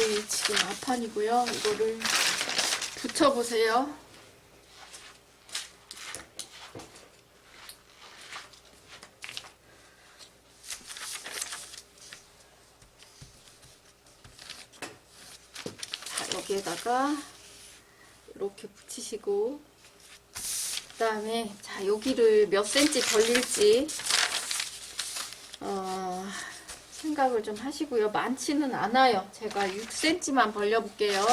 이게 지금 앞판이고요. 이거를 붙여보세요. 자, 여기에다가 이렇게 붙이시고, 그 다음에 자, 여기를 몇 센치 벌릴지 생각을 좀 하시고요. 많지는 않아요. 제가 6cm만 벌려볼게요.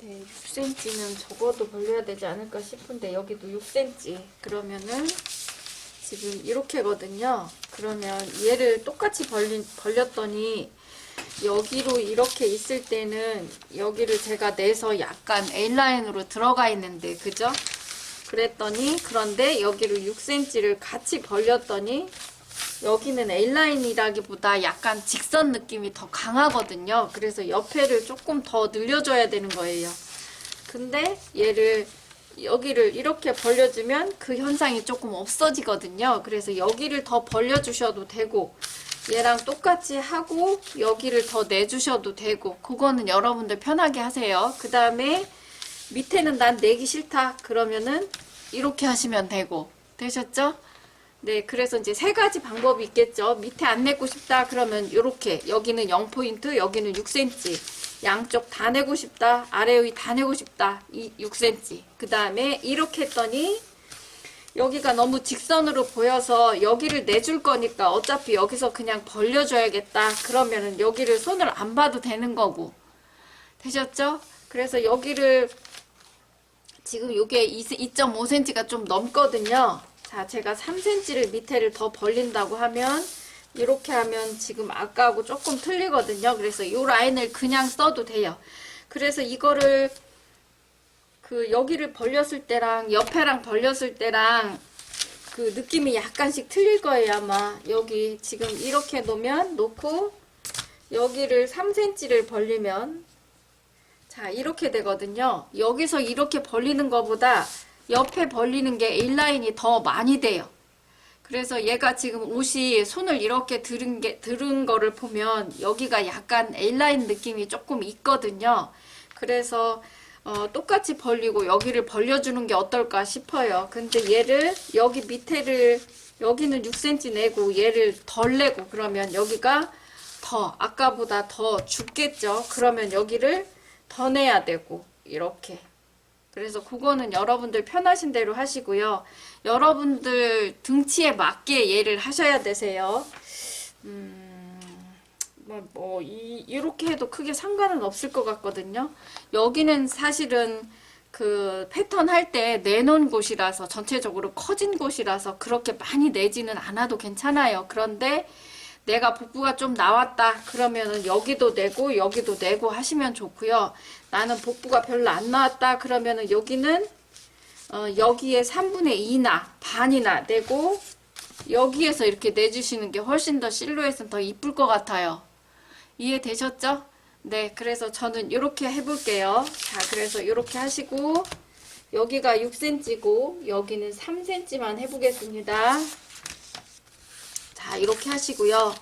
네, 6cm는 적어도 벌려야 되지 않을까 싶은데 여기도 6cm. 그러면은 지금 이렇게거든요. 그러면 얘를 똑같이 벌렸더니 여기로 이렇게 있을 때는 여기를 제가 내서 약간 A라인으로 들어가 있는데, 그죠? 그랬더니, 그런데 여기를 6cm를 같이 벌렸더니 여기는 A라인이라기보다 약간 직선 느낌이 더 강하거든요. 그래서 옆에를 조금 더 늘려줘야 되는 거예요. 근데 얘를 여기를 이렇게 벌려주면 그 현상이 조금 없어지거든요. 그래서 여기를 더 벌려주셔도 되고, 얘랑 똑같이 하고 여기를 더 내주셔도 되고, 그거는 여러분들 편하게 하세요. 그 다음에 밑에는 난 내기 싫다 그러면은 이렇게 하시면 되고. 되셨죠? 네, 그래서 이제 세 가지 방법이 있겠죠. 밑에 안 내고 싶다 그러면 이렇게, 여기는 0포인트, 여기는 6cm, 양쪽 다 내고 싶다, 아래 위 다 내고 싶다, 6cm. 그 다음에 이렇게 했더니 여기가 너무 직선으로 보여서 여기를 내줄 거니까 어차피 여기서 그냥 벌려줘야겠다 그러면은 여기를 손을 안 봐도 되는 거고. 되셨죠? 그래서 여기를 지금 이게 2.5cm가 좀 넘거든요. 자, 제가 3cm를 밑에를 더 벌린다고 하면 이렇게 하면 지금 아까하고 조금 틀리거든요. 그래서 이 라인을 그냥 써도 돼요. 그래서 이거를 여기를 벌렸을 때랑 옆에랑 벌렸을 때랑 그 느낌이 약간씩 틀릴 거예요, 아마. 여기 지금 이렇게 놓고 여기를 3cm를 벌리면, 자, 이렇게 되거든요. 여기서 이렇게 벌리는 것보다 옆에 벌리는 게 A라인이 더 많이 돼요. 그래서 얘가 지금 옷이 손을 이렇게 들은 거를 보면 여기가 약간 A라인 느낌이 조금 있거든요. 그래서 똑같이 벌리고 여기를 벌려주는 게 어떨까 싶어요. 근데 얘를 여기 밑에를, 여기는 6cm 내고 얘를 덜 내고 그러면 여기가 더 아까보다 더 죽겠죠. 그러면 여기를 더 내야 되고 이렇게. 그래서 그거는 여러분들 편하신 대로 하시고요. 여러분들 등치에 맞게 얘를 하셔야 되세요. 이렇게 해도 크게 상관은 없을 것 같거든요. 여기는 사실은 그 패턴 할 때 내놓은 곳이라서, 전체적으로 커진 곳이라서 그렇게 많이 내지는 않아도 괜찮아요. 그런데 내가 복부가 좀 나왔다 그러면은 여기도 내고 여기도 내고 하시면 좋고요. 나는 복부가 별로 안 나왔다 그러면은 여기는 여기에 3분의 2나 반이나 내고 여기에서 이렇게 내주시는 게 훨씬 더 실루엣은 더 이쁠 것 같아요. 이해되셨죠? 네, 그래서 저는 이렇게 해볼게요. 자, 그래서 이렇게 하시고 여기가 6cm고 여기는 3cm만 해보겠습니다. 자, 이렇게 하시고요.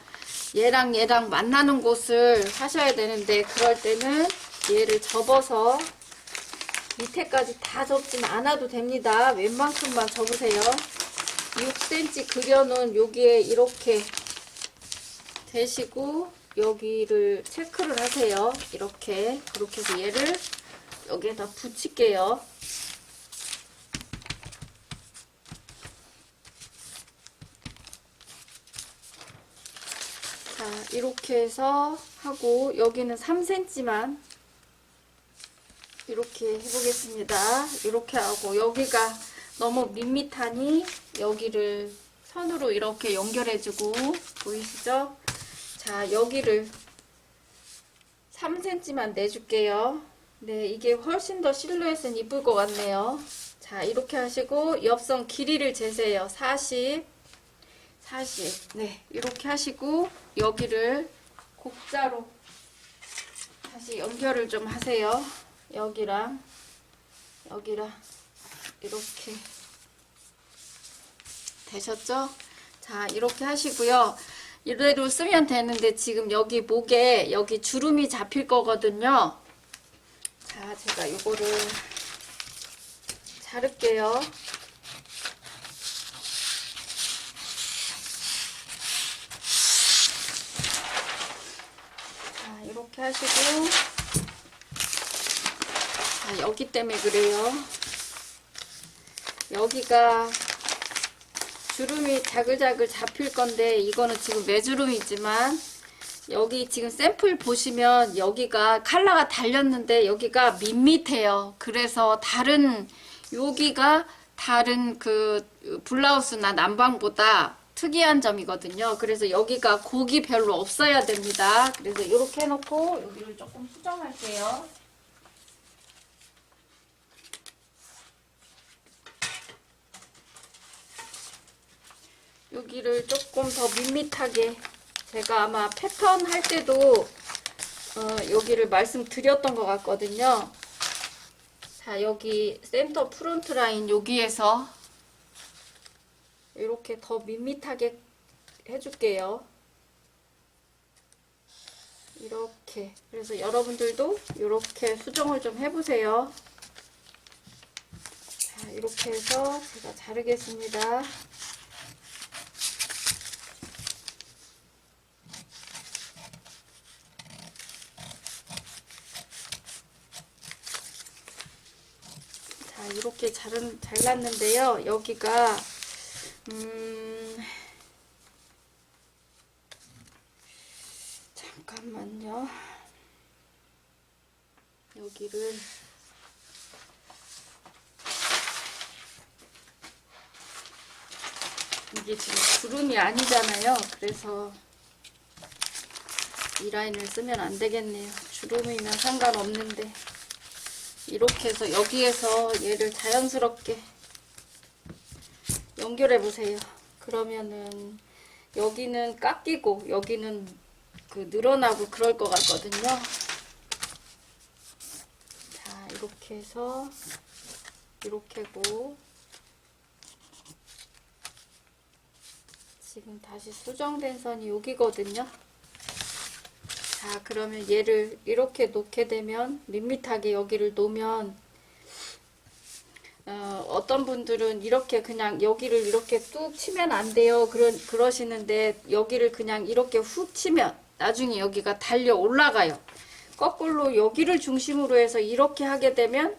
얘랑 얘랑 만나는 곳을 하셔야 되는데, 그럴 때는 얘를 접어서 밑에까지 다 접진 않아도 됩니다. 웬만큼만 접으세요. 6cm 그려놓은 여기에 이렇게 대시고 여기를 체크를 하세요. 이렇게. 그렇게 해서 얘를 여기에다 붙일게요. 자, 이렇게 해서 하고 여기는 3cm만 이렇게 해보겠습니다. 이렇게 하고 여기가 너무 밋밋하니 여기를 선으로 이렇게 연결해주고, 보이시죠? 자, 여기를 3cm만 내줄게요. 네, 이게 훨씬 더 실루엣은 이쁠 것 같네요. 자, 이렇게 하시고 옆선 길이를 재세요. 40. 네, 이렇게 하시고 여기를 곡자로 다시 연결을 좀 하세요. 여기랑 여기랑 이렇게 되셨죠? 자, 이렇게 하시고요. 이대로 쓰면 되는데 지금 여기 목에 여기 주름이 잡힐 거거든요. 자, 제가 이거를 자를게요. 자, 이렇게 하시고, 자, 여기 때문에 그래요. 여기가 주름이 자글자글 잡힐 건데, 이거는 지금 매주름이지만, 여기 지금 샘플 보시면 여기가 컬러가 달렸는데 여기가 밋밋해요. 그래서 여기가 다른 그 블라우스나 남방보다 특이한 점이거든요. 그래서 여기가 곡이 별로 없어야 됩니다. 그래서 이렇게 해놓고 여기를 조금 수정할게요. 여기를 조금 더 밋밋하게, 제가 아마 패턴 할 때도 여기를 말씀드렸던 것 같거든요. 자, 여기 센터 프론트 라인 여기에서 이렇게 더 밋밋하게 해줄게요. 이렇게. 그래서 여러분들도 이렇게 수정을 좀 해보세요. 자, 이렇게 해서 제가 자르겠습니다. 이렇게 잘랐는데요. 여기가 잠깐만요. 여기를 이게 지금 주름이 아니잖아요. 그래서 이 라인을 쓰면 안 되겠네요. 주름이면 상관없는데. 이렇게 해서 여기에서 얘를 자연스럽게 연결해 보세요. 그러면은 여기는 깎이고 여기는 그 늘어나고 그럴 것 같거든요. 자, 이렇게 해서 이렇게고, 지금 다시 수정된 선이 여기거든요. 자, 그러면 얘를 이렇게 놓게 되면, 밋밋하게 여기를 놓으면, 어떤 분들은 이렇게 그냥 여기를 이렇게 뚝 치면 안 돼요. 그러시는데, 여기를 그냥 이렇게 훅 치면 나중에 여기가 달려 올라가요. 거꾸로 여기를 중심으로 해서 이렇게 하게 되면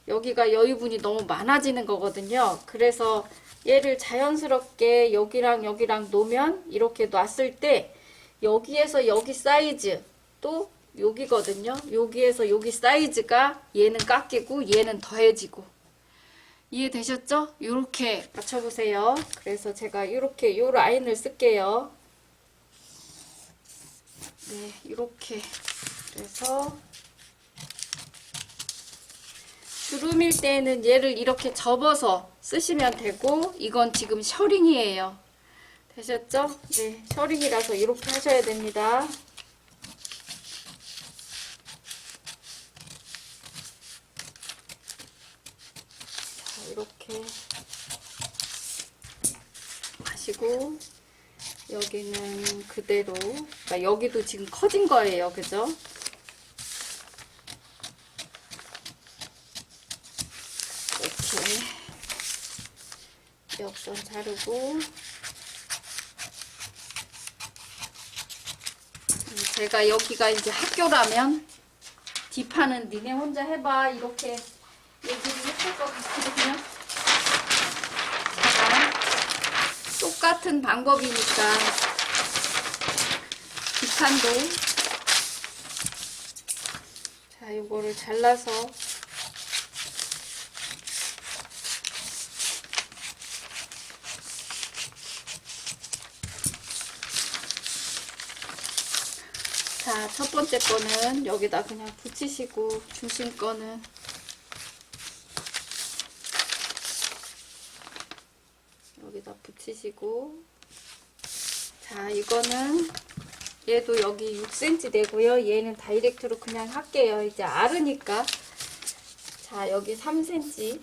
여기가 여유분이 너무 많아지는 거거든요. 그래서 얘를 자연스럽게 여기랑 여기랑 놓으면, 이렇게 놨을 때 여기에서 여기 사이즈, 또 여기거든요. 여기에서 여기 사이즈가 얘는 깎이고 얘는 더해지고. 이해되셨죠? 이렇게 맞춰보세요. 그래서 제가 이렇게 요 라인을 쓸게요. 네, 이렇게. 그래서 주름일 때는 얘를 이렇게 접어서 쓰시면 되고, 이건 지금 셔링이에요. 되셨죠? 네, 셔링이라서 이렇게 하셔야 됩니다. 자, 이렇게 하시고, 여기는 그대로, 그러니까 여기도 지금 커진 거예요. 그죠? 이렇게 옆선 자르고, 제가 여기가 이제 학교라면 뒷판은 니네 혼자 해봐 이렇게 얘기를 했을 것 같거든요. 제가 똑같은 방법이니까 뒷판도, 자, 요거를 잘라서 자, 첫 번째 거는 여기다 그냥 붙이시고, 중심 거는 여기다 붙이시고, 자, 이거는 얘도 여기 6cm 되고요. 얘는 다이렉트로 그냥 할게요. 이제 아르니까. 자, 여기 3cm.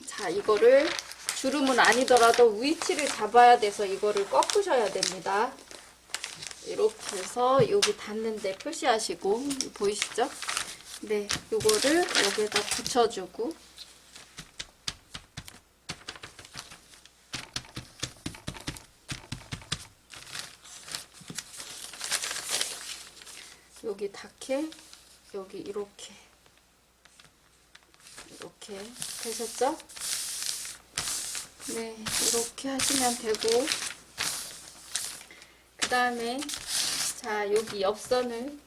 자, 이거를 주름은 아니더라도 위치를 잡아야 돼서 이거를 꺾으셔야 됩니다. 이렇게 해서 여기 닿는데 표시하시고, 보이시죠? 네, 이거를 여기에다 붙여주고, 여기 닿게, 여기 이렇게 되셨죠? 네, 이렇게 하시면 되고, 그 다음에 자, 여기 옆선을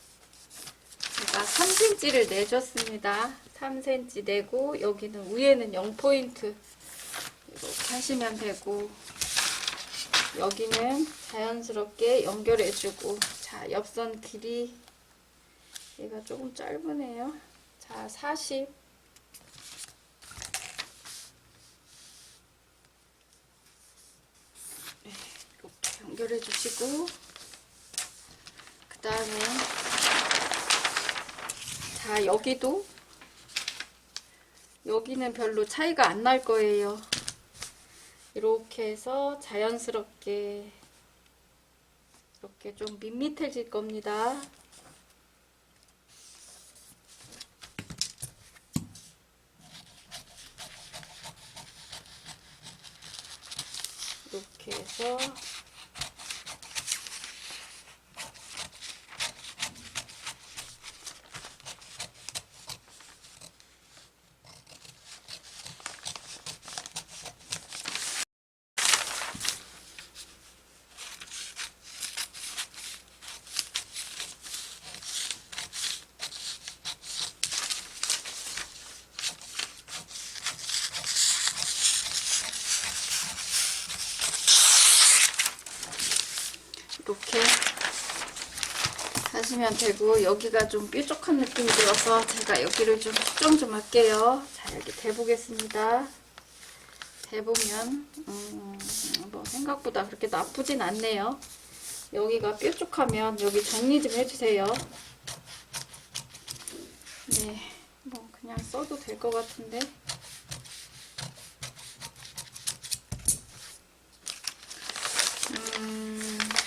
제가 3cm를 내줬습니다. 3cm 내고, 여기는 위에는 0포인트 이렇게 하시면 되고, 여기는 자연스럽게 연결해주고, 자, 옆선 길이 얘가 조금 짧으네요. 자, 40. 네, 이렇게 연결해 주시고, 그 다음에 자, 여기는 별로 차이가 안 날 거예요. 이렇게 해서 자연스럽게 이렇게 좀 밋밋해질 겁니다. 이렇게 해서 이렇게 하시면 되고, 여기가 좀 뾰족한 느낌이 들어서 제가 여기를 좀 수정 좀 할게요. 자, 이렇게 대보겠습니다. 대보면 뭐 생각보다 그렇게 나쁘진 않네요. 여기가 뾰족하면 여기 정리 좀 해주세요. 네, 뭐 그냥 써도 될 것 같은데.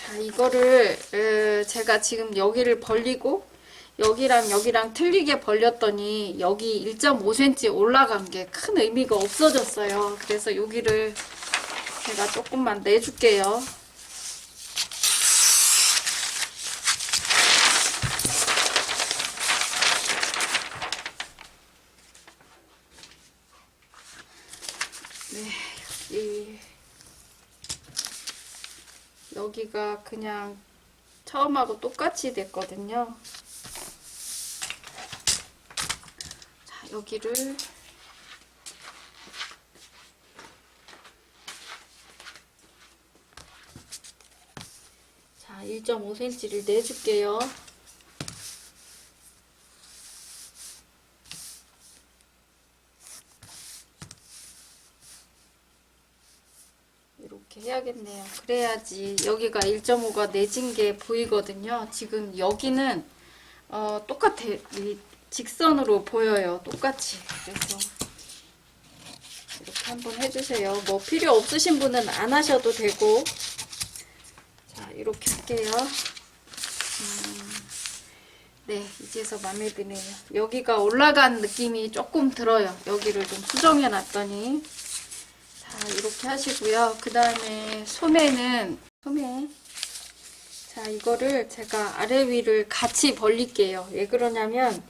자, 이거를 제가 지금 여기를 벌리고 여기랑 틀리게 벌렸더니 여기 1.5cm 올라간 게 큰 의미가 없어졌어요. 그래서 여기를 제가 조금만 내줄게요. 네, 여기가 그냥 처음하고 똑같이 됐거든요. 자, 여기를 자, 1.5cm를 내줄게요. 이렇게 해야겠네요. 그래야지 여기가 1.5가 내진 게 보이거든요. 지금 여기는 똑같아. 이 직선으로 보여요. 똑같이. 그래서 이렇게 한번 해주세요. 뭐 필요 없으신 분은 안 하셔도 되고. 자, 이렇게 할게요. 네, 이제서 마음에 드네요. 여기가 올라간 느낌이 조금 들어요. 여기를 좀 수정해 놨더니. 자, 이렇게 하시고요. 그 다음에 소매. 자, 이거를 제가 아래 위를 같이 벌릴게요. 왜 그러냐면,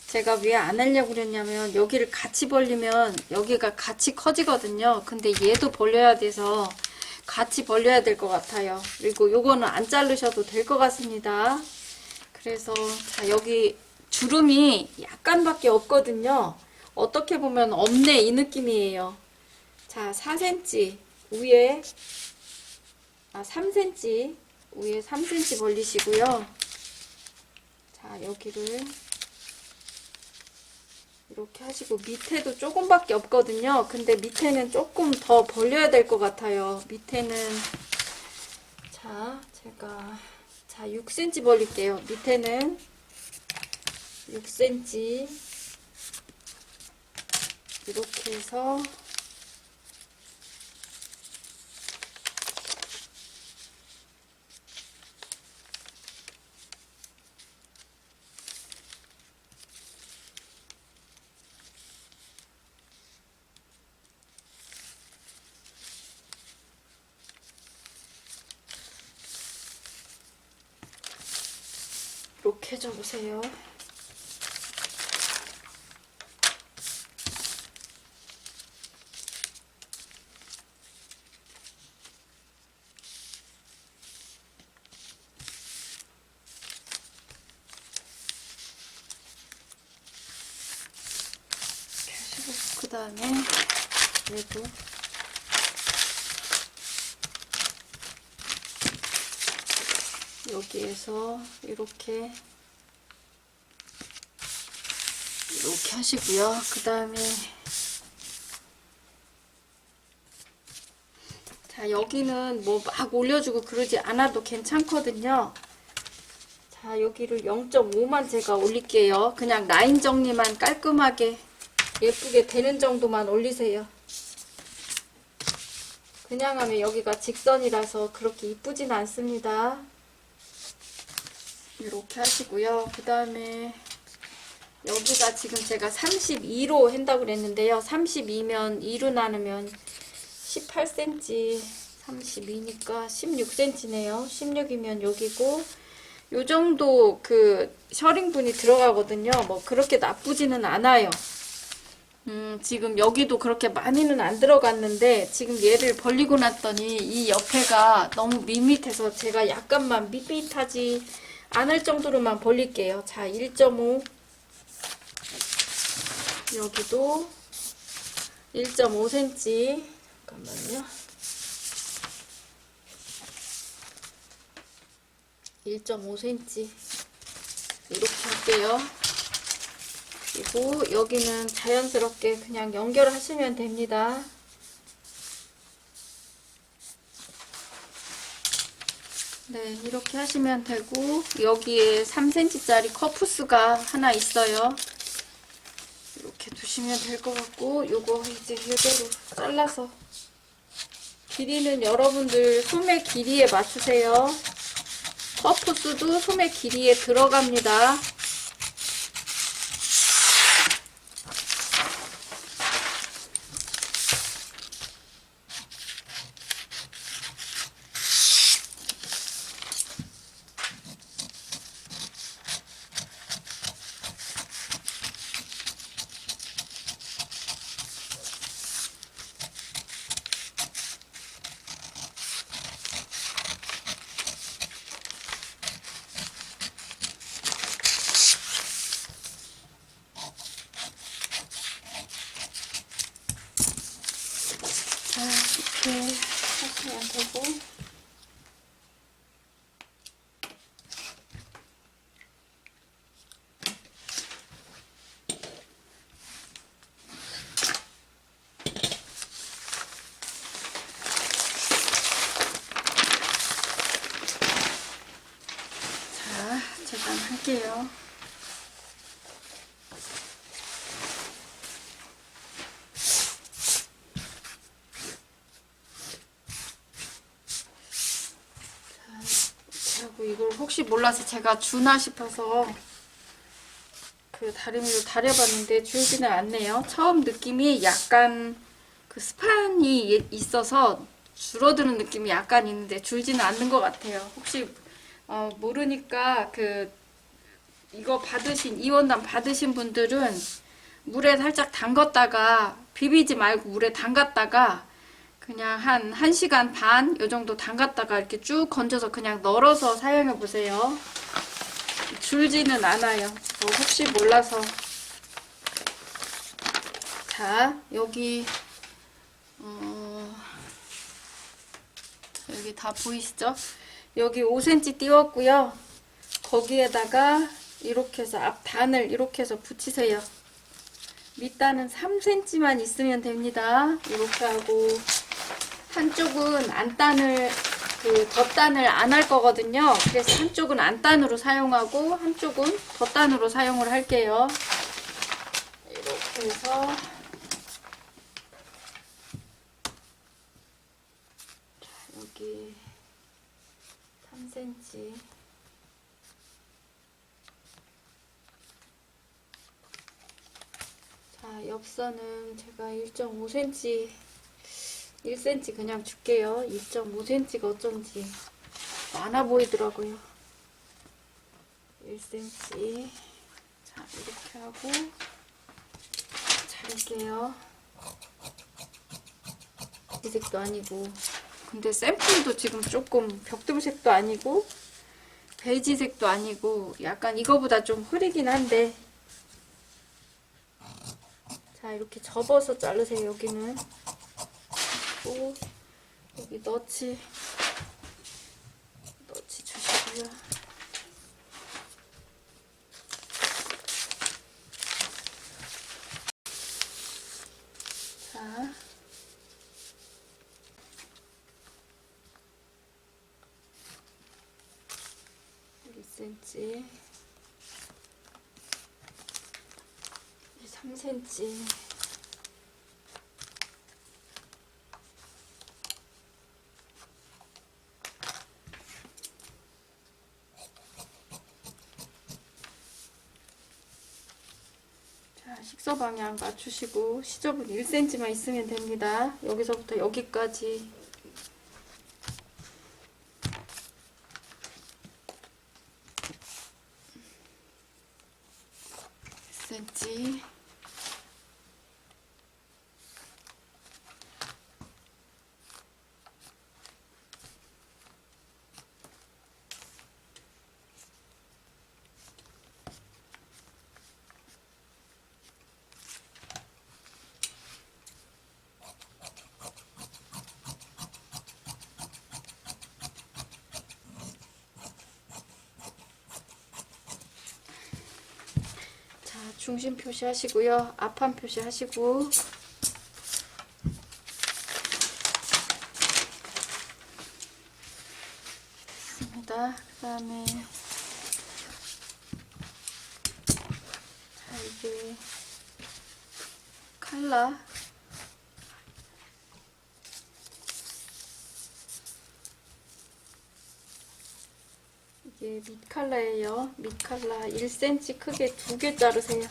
제가 왜 안 하려고 그랬냐면, 여기를 같이 벌리면 여기가 같이 커지거든요. 근데 얘도 벌려야 돼서 같이 벌려야 될 것 같아요. 그리고 요거는 안 자르셔도 될 것 같습니다. 그래서, 자, 여기 주름이 약간밖에 없거든요. 어떻게 보면 없네, 이 느낌이에요. 자, 4cm 위에 3cm 위에 3cm 벌리시고요. 자, 여기를 이렇게 하시고, 밑에도 조금밖에 없거든요. 근데 밑에는 조금 더 벌려야 될 것 같아요. 밑에는 제가 6cm 벌릴게요. 밑에는 6cm. 이렇게 해서 이렇게 접으세요. 그 다음에 얘도 여기에서 이렇게 하시고요. 그 다음에 자, 여기는 뭐 막 올려주고 그러지 않아도 괜찮거든요. 자, 여기를 0.5만 제가 올릴게요. 그냥 라인 정리만 깔끔하게 예쁘게 되는 정도만 올리세요. 그냥 하면 여기가 직선이라서 그렇게 이쁘진 않습니다. 이렇게 하시고요. 그 다음에 여기가 지금 제가 32로 한다고 그랬는데요. 32면 2로 나누면 18cm, 32니까 16cm네요. 16이면 여기고 요 정도 그 셔링분이 들어가거든요. 뭐 그렇게 나쁘지는 않아요. 지금 여기도 그렇게 많이는 안 들어갔는데 지금 얘를 벌리고 났더니 이 옆에가 너무 밋밋해서 제가 약간만 밋밋하지 않을 정도로만 벌릴게요. 자, 1.5 여기도 1.5cm 잠깐만요. 1.5cm 이렇게 할게요. 그리고 여기는 자연스럽게 그냥 연결하시면 됩니다. 네, 이렇게 하시면 되고 여기에 3cm짜리 커프스가 하나 있어요. 이렇게 두시면 될 것 같고 요거 이제 이대로 잘라서 길이는 여러분들 소매 길이에 맞추세요. 커프스도 소매 길이에 들어갑니다. 자, 이렇게 하시면 되고 자, 재단할게요. 이걸 혹시 몰라서 제가 주나 싶어서 그 다리미로 다려봤는데 줄지는 않네요. 처음 느낌이 약간 그 스판이 있어서 줄어드는 느낌이 약간 있는데 줄지는 않는 것 같아요. 혹시 모르니까 그 이거 받으신 이원단 받으신 분들은 물에 살짝 담갔다가 비비지 말고 물에 담갔다가 그냥 한 1시간 반 요 정도 담갔다가 이렇게 쭉 건져서 그냥 널어서 사용해 보세요. 줄지는 않아요. 혹시 몰라서. 자, 여기 여기 다 보이시죠? 여기 5cm 띄웠고요. 거기에다가 이렇게 해서 앞단을 이렇게 해서 붙이세요. 밑단은 3cm만 있으면 됩니다. 이렇게 하고 한쪽은 안단을 덧단을 안 할 거거든요. 그래서 한쪽은 안단으로 사용하고 한쪽은 덧단으로 사용을 할게요. 이렇게 해서 1cm. 자, 옆선은 제가 1.5cm, 1cm 그냥 줄게요. 2.5cm가 어쩐지 많아 보이더라고요. 1cm. 자, 이렇게 하고 자를게요. 이 색도 아니고, 근데 샘플도 지금 조금 벽돌색도 아니고 베이지색도 아니고 약간 이거보다 좀 흐리긴 한데, 자, 이렇게 접어서 자르세요. 여기는 또 여기 너치 주시고요. 자, 2cm, 3cm. 자, 식서 방향 맞추시고 시접은 1cm만 있으면 됩니다. 여기서부터 여기까지. 1cm. 중심 표시하시고요. 앞판 표시하시고, 됐습니다. 그 다음에 자, 이게 칼라, 이게 밑 칼라예요. 밑 칼라 1cm 크게 2개 자르세요.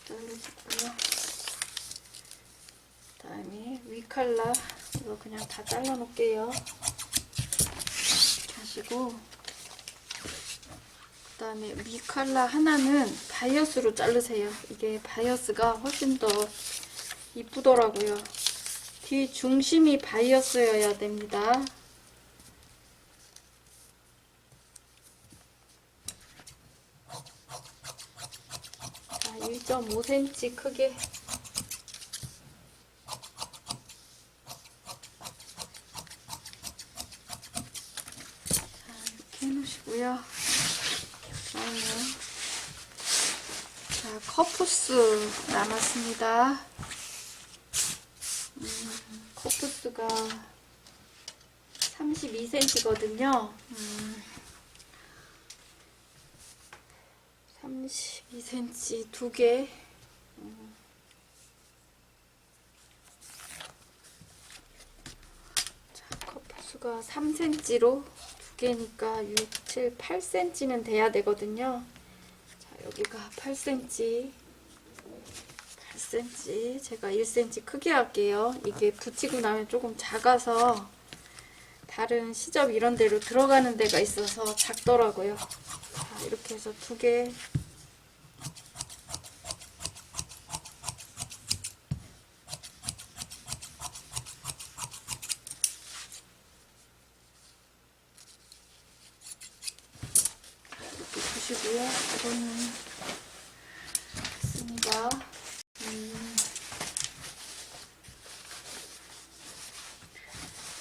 자르시고요. 그다음에 위 칼라 이거 그냥 다 잘라 놓을게요. 하시고, 그 다음에 위 칼라 하나는 바이어스로 자르세요. 이게 바이어스가 훨씬 더 이쁘더라고요. 뒤 중심이 바이어스여야 됩니다. 자, 1.5cm 크게. 자, 이렇게 해놓으시고요. 그다음에 자, 커프스 남았습니다. 커프스가 32cm거든요. 32cm 2개. 자, 커프스가 3cm로 2개니까 6, 7, 8cm는 돼야 되거든요. 자, 여기가 8cm. 8cm. 제가 1cm 크게 할게요. 이게 붙이고 나면 조금 작아서 다른 시접 이런 데로 들어가는 데가 있어서 작더라고요. 자, 이렇게 해서 2개. 이렇게 주시고요. 이거는 됐습니다.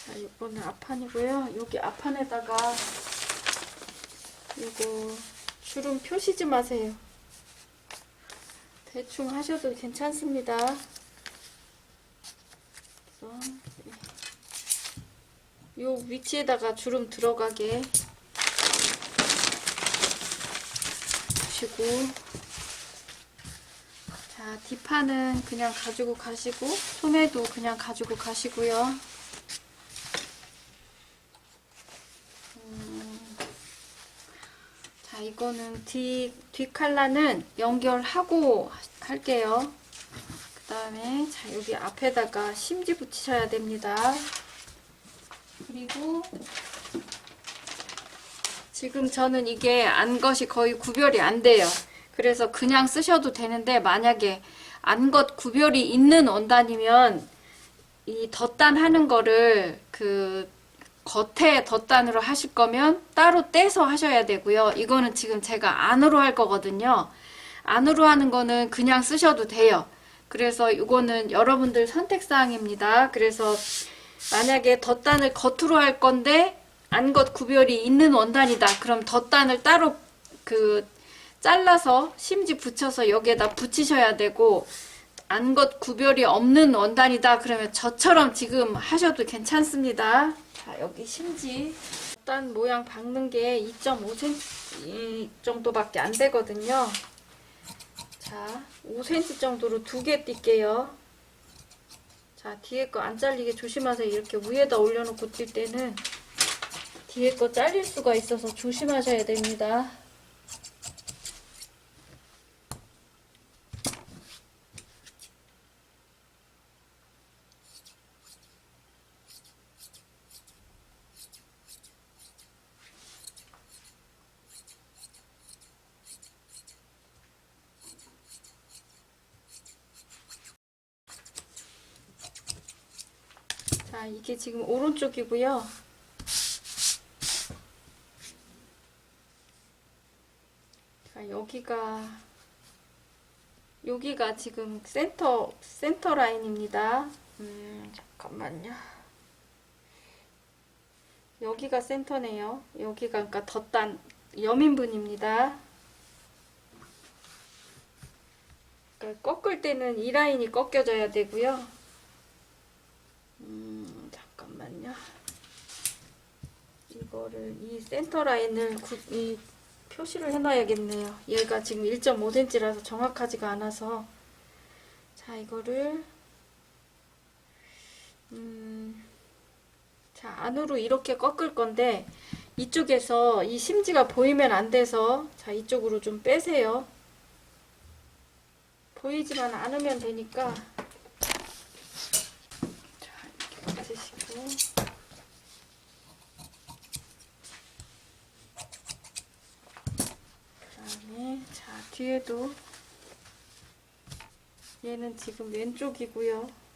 자, 이거는 앞판이고요. 여기 앞판에다가 이거 주름 표시 좀 하세요. 대충 하셔도 괜찮습니다. 그래서 요 위치에다가 주름 들어가게. 주시고, 자, 뒷판은 그냥 가지고 가시고, 소매도 그냥 가지고 가시고요. 자, 이거는 뒷 칼라는 연결하고 할게요. 그 다음에, 자, 여기 앞에다가 심지 붙이셔야 됩니다. 그리고, 지금 저는 이게 안것이 거의 구별이 안 돼요. 그래서 그냥 쓰셔도 되는데, 만약에 안것 구별이 있는 원단이면 이 덧단 하는 거를 그 겉에 덧단으로 하실 거면 따로 떼서 하셔야 되고요. 이거는 지금 제가 안으로 할 거거든요. 안으로 하는 거는 그냥 쓰셔도 돼요. 그래서 이거는 여러분들 선택사항입니다. 그래서 만약에 덧단을 겉으로 할 건데 안겉 구별이 있는 원단이다. 그럼 덧단을 따로 그 잘라서 심지 붙여서 여기에다 붙이셔야 되고, 안겉 구별이 없는 원단이다. 그러면 저처럼 지금 하셔도 괜찮습니다. 자, 여기 심지 덧단 모양 박는 게 2.5cm 정도밖에 안 되거든요. 자, 5cm 정도로 2개 뛸게요. 자, 뒤에 거 안 잘리게 조심하세요. 이렇게 위에다 올려놓고 뛸 때는 뒤에 거 잘릴 수가 있어서 조심하셔야 됩니다. 자, 이게 지금 오른쪽이고요. 자, 여기가 지금 센터 라인입니다. 잠깐만요. 여기가 센터네요. 여기가 그러니까 덧단 여민분입니다. 그러니까 꺾을 때는 이 라인이 꺾여져야 되고요. 잠깐만요. 이거를 이 센터 라인을 표시를 해놔야겠네요. 얘가 지금 1.5cm라서 정확하지가 않아서. 자, 이거를 자, 안으로 이렇게 꺾을 건데 이쪽에서 이 심지가 보이면 안 돼서, 자, 이쪽으로 좀 빼세요. 보이지만 않으면 되니까. 자, 이렇게 받으시고, 그다음에 자, 뒤에도 얘는 지금 왼쪽이고요.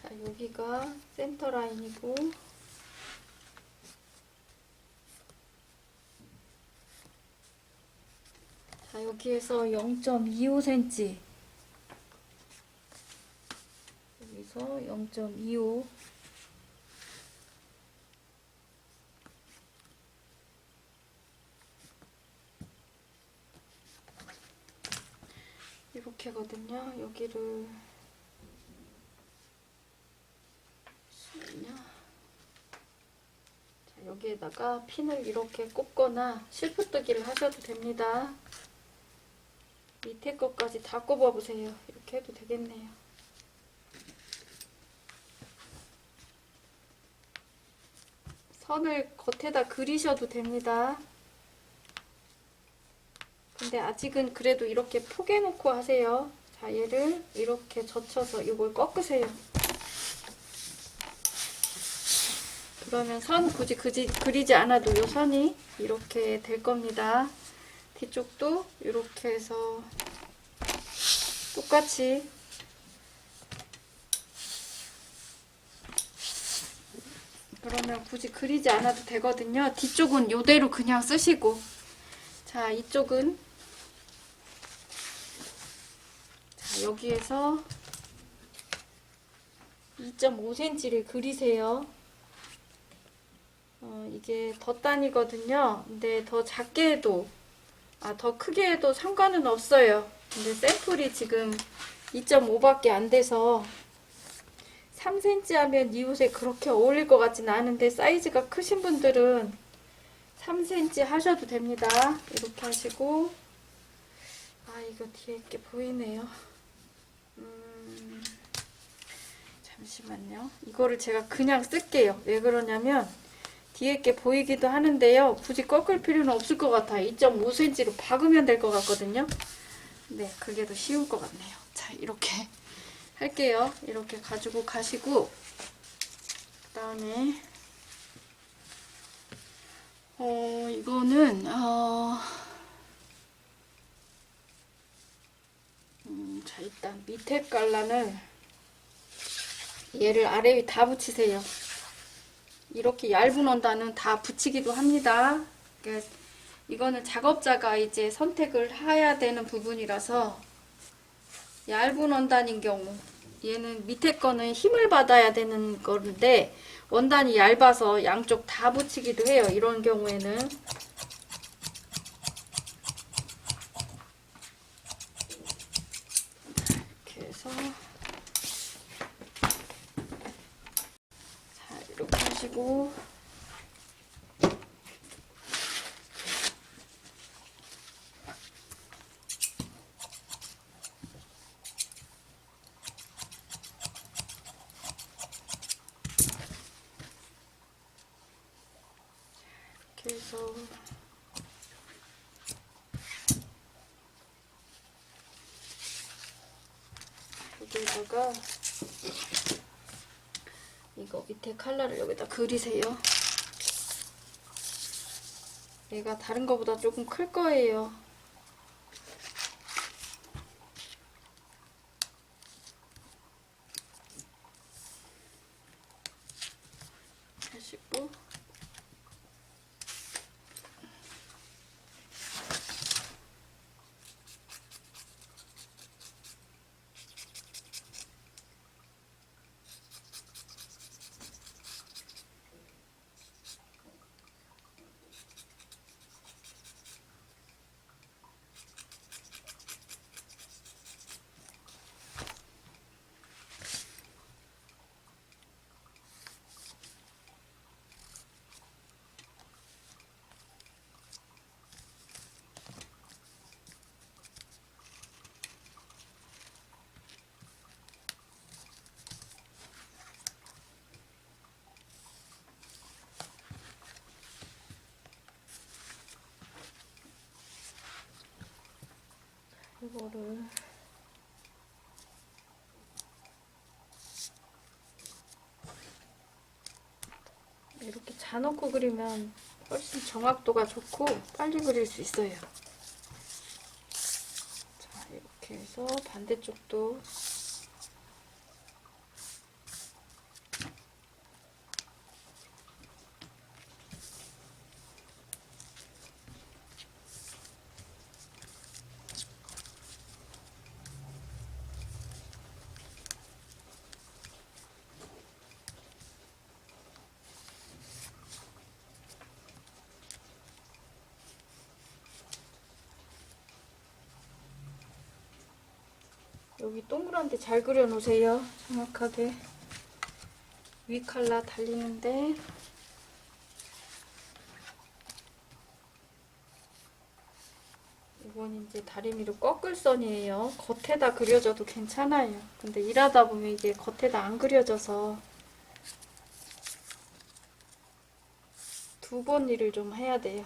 자, 여기가 센터 라인이고, 자, 여기에서 0.25cm, 여기서 0.25, 이렇게거든요. 여기를 자, 여기에다가 핀을 이렇게 꼽거나 실프뜨기를 하셔도 됩니다. 밑에 것까지 다 꼽아보세요. 이렇게 해도 되겠네요. 선을 겉에다 그리셔도 됩니다. 근데 아직은 그래도 이렇게 포개놓고 하세요. 자, 얘를 이렇게 젖혀서 이걸 꺾으세요. 그러면 선 굳이 그리지 않아도 이 선이 이렇게 될 겁니다. 뒤쪽도 이렇게 해서 똑같이 그러면 굳이 그리지 않아도 되거든요. 뒤쪽은 이대로 그냥 쓰시고, 자, 이쪽은 자, 여기에서 2.5cm를 그리세요. 이게 덧단이거든요. 근데 더 작게 해도 더 크게 해도 상관은 없어요. 근데 샘플이 지금 2.5밖에 안 돼서 3cm 하면 이 옷에 그렇게 어울릴 것 같지는 않은데 사이즈가 크신 분들은 3cm 하셔도 됩니다. 이렇게 하시고 이거 뒤에 게 보이네요. 잠시만요. 이거를 제가 그냥 쓸게요. 왜 그러냐면 뒤에 게 보이기도 하는데요. 굳이 꺾을 필요는 없을 것 같아요. 2.5cm로 박으면 될 것 같거든요. 네, 그게 더 쉬울 것 같네요. 자, 이렇게 할게요. 이렇게 가지고 가시고 그 다음에 이거는 자, 일단 밑에 깔란을 얘를 아래 위 다 붙이세요. 이렇게 얇은 원단은 다 붙이기도 합니다. 그러니까 이거는 작업자가 이제 선택을 해야 되는 부분이라서 얇은 원단인 경우 얘는 밑에 거는 힘을 받아야 되는 건데 원단이 얇아서 양쪽 다 붙이기도 해요. 이런 경우에는 이렇게 해서 자, 이렇게 하시고 이렇게 해서 여기다가 이거 밑에 컬러를 여기다 그리세요. 얘가 다른 거보다 조금 클 거예요. 하시고 이거를 이렇게 자놓고 그리면 훨씬 정확도가 좋고 빨리 그릴 수 있어요. 자, 이렇게 해서 반대쪽도 여기 동그란 데 잘 그려 놓으세요. 정확하게 위 컬러 달리는데 이건 이제 다리미로 꺾을 선이에요. 겉에다 그려줘도 괜찮아요. 근데 일하다 보면 이게 겉에다 안 그려져서 두 번 일을 좀 해야 돼요.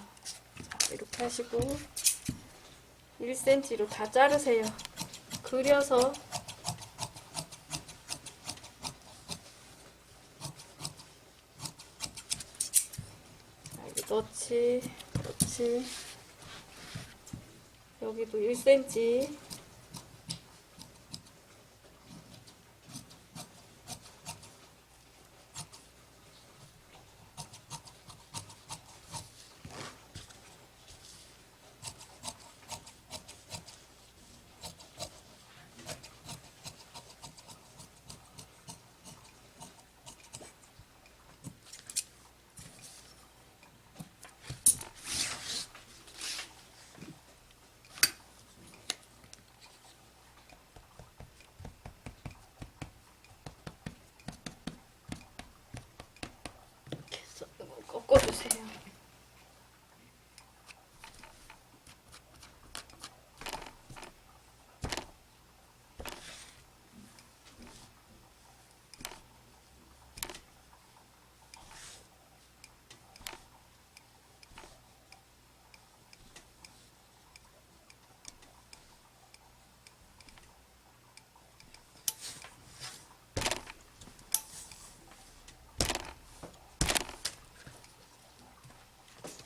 자, 이렇게 하시고 1cm로 다 자르세요. 그려서 여기 넣지, 여기도 1cm. 섞어주세요.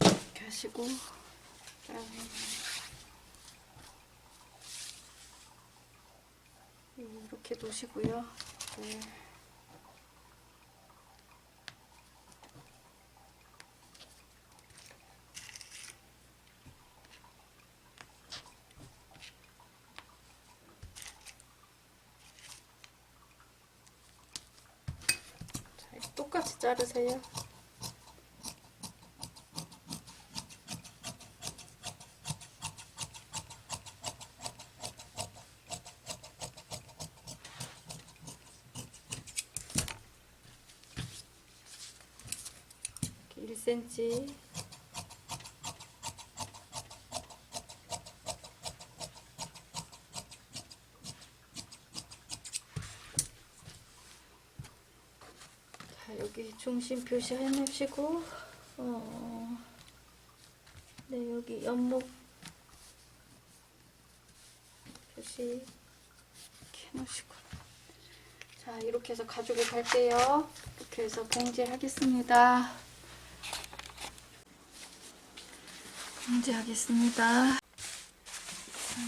이렇게 하시고 이렇게 놓으시고요. 네. 자, 똑같이 자르세요. 이렇게 1cm. 여기 중심 표시 해놓으시고, 네, 여기 옆목 표시 이렇게 해놓으시고. 자, 이렇게 해서 가지고 갈게요. 이렇게 해서 봉지하겠습니다. 봉지하겠습니다. 자,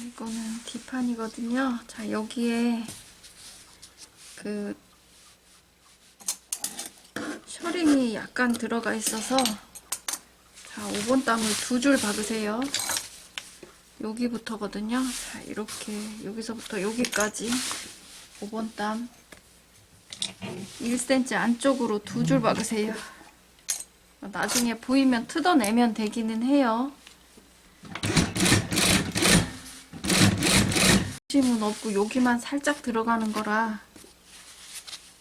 이거는 뒷판이거든요. 자, 여기에 그 셔링이 약간 들어가 있어서, 자, 5번 땀을 2줄 박으세요. 여기부터거든요. 자, 이렇게 여기서부터 여기까지 5번 땀 1cm 안쪽으로 2줄 박으세요. 나중에 보이면 뜯어내면 되기는 해요. 힘은 없고 여기만 살짝 들어가는 거라.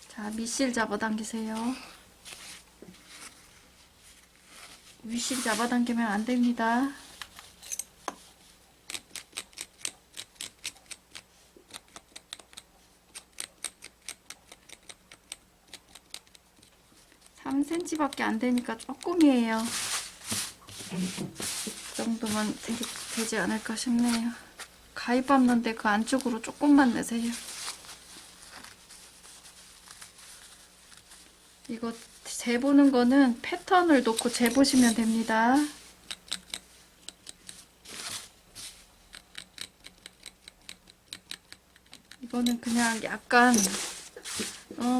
자, 밑실 잡아당기세요. 윗실 잡아당기면 안 됩니다. (3cm) 밖에 안 되니까 조금이에요. 이 정도만 되지 않을까 싶네요. 가위 밟는데 그 안쪽으로 조금만 내세요. 이거 재보는 거는 패턴을 놓고 재보시면 됩니다. 이거는 그냥 약간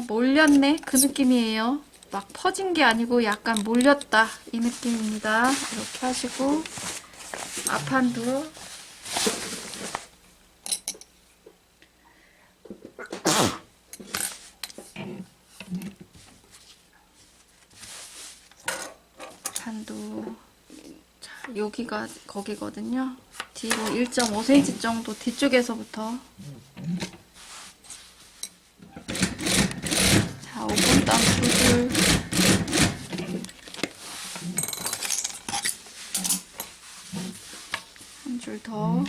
몰렸네 그 느낌이에요. 막 퍼진 게 아니고 약간 몰렸다 이 느낌입니다. 이렇게 하시고 앞판도 자, 여기가 거기거든요. 뒤로 1.5cm 정도 뒤쪽에서부터. 자, 5분 땀 2줄. 한 줄 더.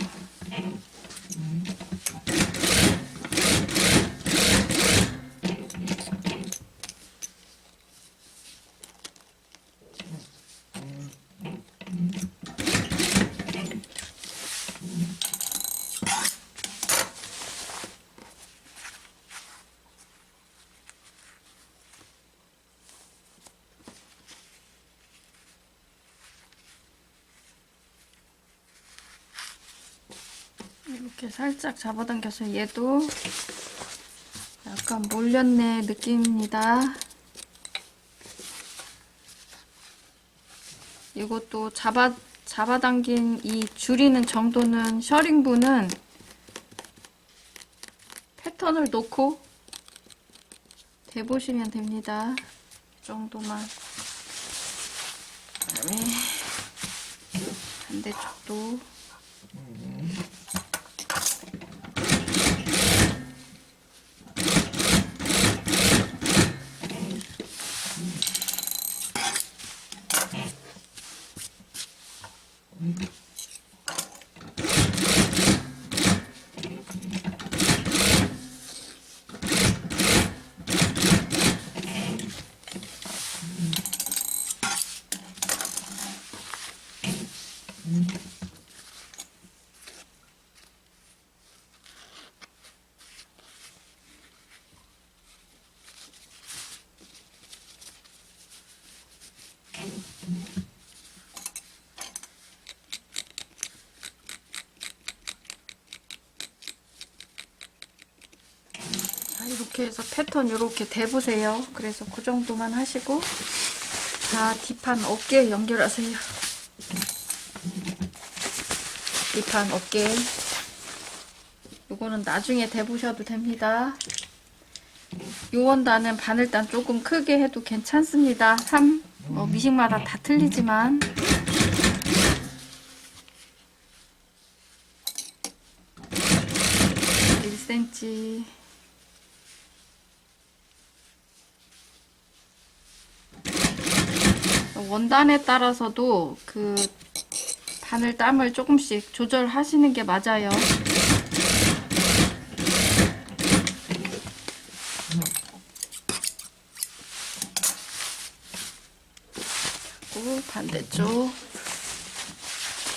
이렇게 살짝 잡아당겨서 얘도 약간 몰렸네 느낌입니다. 이것도 잡아당긴 이 줄이는 정도는 셔링부는 패턴을 놓고 대보시면 됩니다. 이 정도만. 그다음에 반대쪽도 이렇게 해서 패턴 이렇게 대보세요. 그래서 그 정도만 하시고, 자, 뒷판 어깨 연결하세요. 뒷판 어깨. 요거는 나중에 대보셔도 됩니다. 요원단은 바늘단 조금 크게 해도 괜찮습니다. 3, 미식마다 다 틀리지만. 1cm. 원단에 따라서도 그 바늘 땀을 조금씩 조절하시는 게 맞아요. 그리고 반대쪽.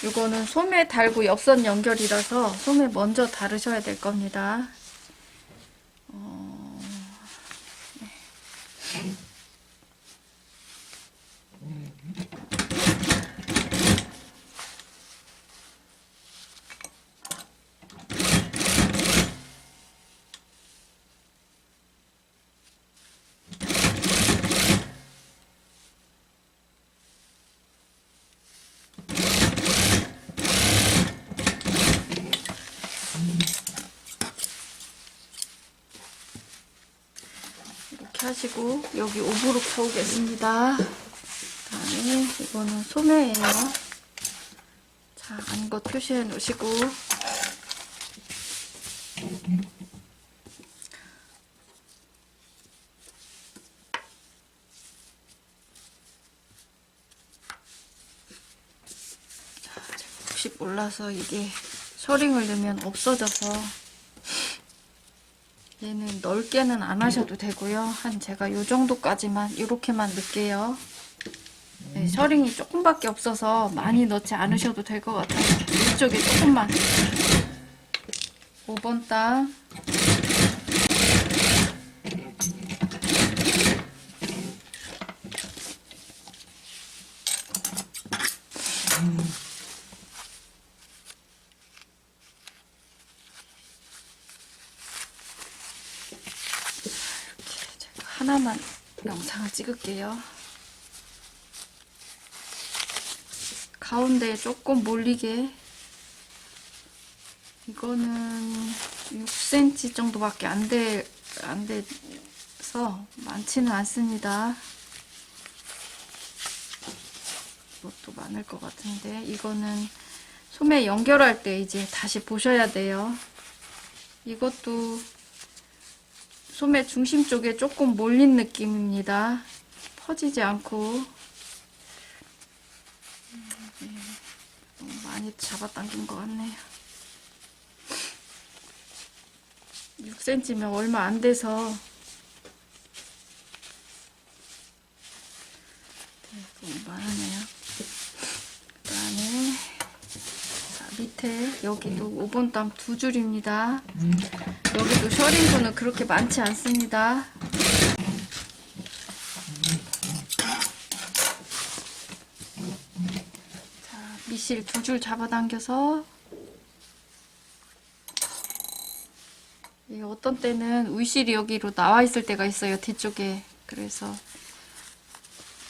이거는 소매 달고 옆선 연결이라서 소매 먼저 다르셔야 될 겁니다. 네. 이렇게 하시고 여기 오브룩 쳐오겠습니다. 그다음에 이거는 소매예요. 자, 안것 표시해 놓으시고 자, 제가 혹시 몰라서 이게 셔링을 넣으면 없어져서 얘는 넓게는 안 하셔도 되고요. 한 제가 요 정도까지만 이렇게만 넣을게요. 네, 셔링이 조금밖에 없어서 많이 넣지 않으셔도 될 것 같아요. 이쪽에 조금만. 5번 땅. 이렇게 제가 하나만 영상을 찍을게요. 가운데에 조금 몰리게. 이거는 6cm 정도밖에 안 돼서 많지는 않습니다. 이것도 많을 것 같은데, 이거는 소매 연결할 때 이제 다시 보셔야 돼요. 이것도 소매 중심 쪽에 조금 몰린 느낌입니다. 퍼지지 않고. 너무 많이 잡아당긴 것 같네요. 6cm면 얼마 안 돼서 너무 많으네요. 그 다음에 밑에 여기도 5번 땀 2줄입니다. 여기도 셔링도는 그렇게 많지 않습니다. 자, 밑실 2줄 잡아당겨서, 어떤 때는 울실이 여기로 나와 있을 때가 있어요, 뒤쪽에. 그래서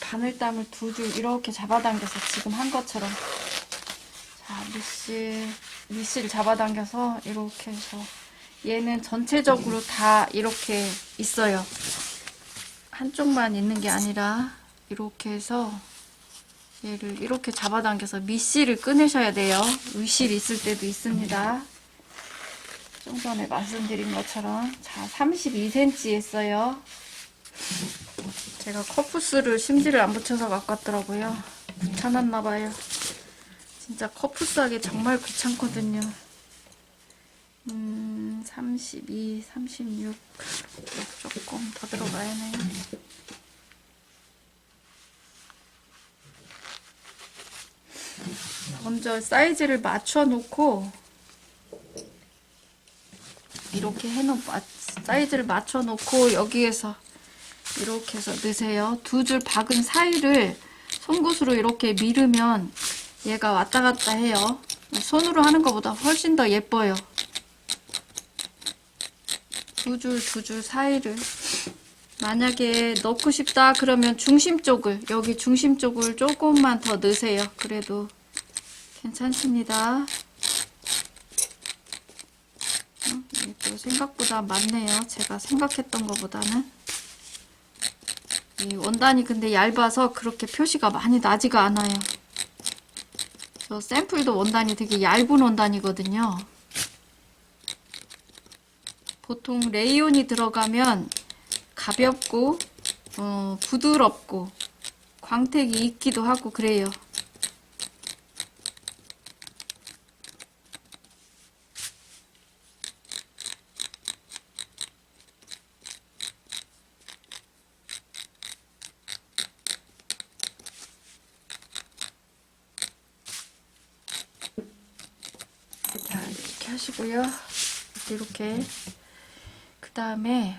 바늘땀을 2줄 이렇게 잡아당겨서 지금 한 것처럼, 자, 밑실 잡아당겨서 이렇게 해서, 얘는 전체적으로 다 이렇게 있어요. 한쪽만 있는 게 아니라 이렇게 해서 얘를 이렇게 잡아당겨서 밑실을 꺼내셔야 돼요. 위실이 있을 때도 있습니다. 좀 전에 말씀드린 것처럼. 자, 32cm 했어요. 제가 커프스를 심지를 안 붙여서 갖고 왔더라고요. 귀찮았나봐요. 진짜 커프스 하기 정말 귀찮거든요. 32, 36 조금 더 들어가야네요. 먼저 사이즈를 맞춰 놓고 이렇게 사이즈를 맞춰 놓고 여기에서 이렇게 해서 넣으세요. 2줄 박은 사이를 송곳으로 이렇게 밀으면 얘가 왔다 갔다 해요. 손으로 하는 것보다 훨씬 더 예뻐요. 두 줄 사이를 만약에 넣고 싶다 그러면 중심 쪽을 여기 중심 쪽을 조금만 더 넣으세요. 그래도 괜찮습니다. 또 생각보다 많네요. 제가 생각했던 것보다는. 이 원단이 근데 얇아서 그렇게 표시가 많이 나지가 않아요. 저 샘플도 원단이 되게 얇은 원단이거든요. 보통 레이온이 들어가면 가볍고 부드럽고 광택이 있기도 하고 그래요. 자, 이렇게 하시고요. 이렇게 그 다음에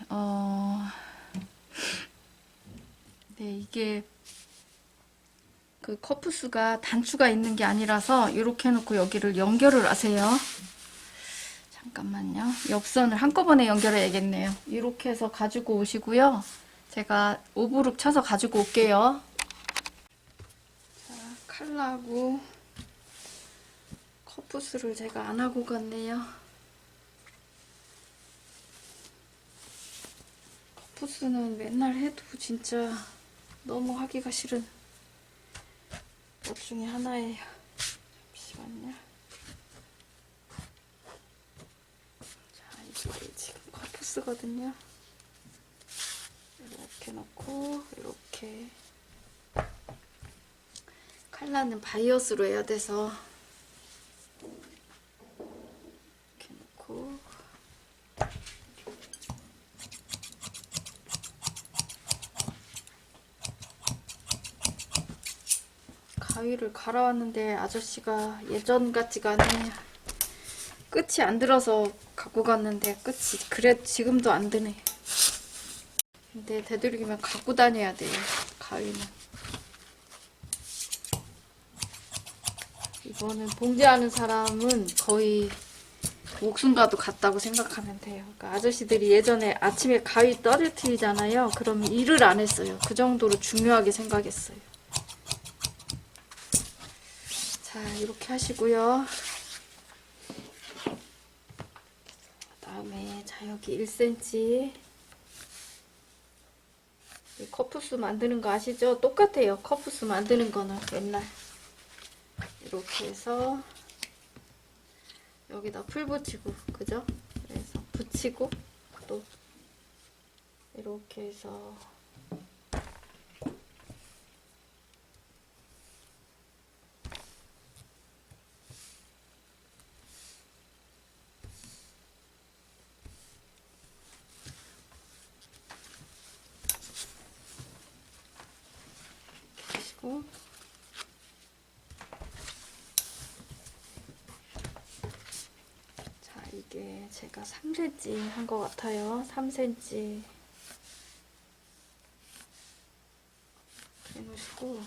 네, 이게 그 커프스가 단추가 있는 게 아니라서 이렇게 해놓고 여기를 연결을 하세요. 잠깐만요. 옆선을 한꺼번에 연결해야겠네요. 이렇게 해서 가지고 오시고요. 제가 오브룩 쳐서 가지고 올게요. 자, 칼라하고 커프스를 제가 안 하고 갔네요. 커프스는 맨날 해도 진짜 너무 하기가 싫은 것 중에 하나예요. 잠시만요. 자, 이게 지금 커프스거든요. 이렇게 넣고 이렇게 칼라는 바이어스로 해야 돼서 이렇게 넣고 가위를 갈아왔는데 아저씨가 예전 같지가 않네요. 끝이 안 들어서 갖고 갔는데 끝이 그래 지금도 안 드네. 근데 되도록이면 갖고 다녀야 돼요. 가위는. 이거는 봉제하는 사람은 거의 목숨과도 같다고 생각하면 돼요. 그러니까 아저씨들이 예전에 아침에 가위 떨어뜨리잖아요. 그러면 일을 안 했어요. 그 정도로 중요하게 생각했어요. 자, 이렇게 하시고요. 그 다음에 자, 여기 1cm 커프스 만드는 거 아시죠? 똑같아요. 커프스 만드는 거는 맨날 이렇게 해서 여기다 풀 붙이고, 그죠? 그래서 붙이고 또 이렇게 해서 이렇게 하시고 자, 이게 제가 3cm 한 것 같아요. 3cm 해놓으시고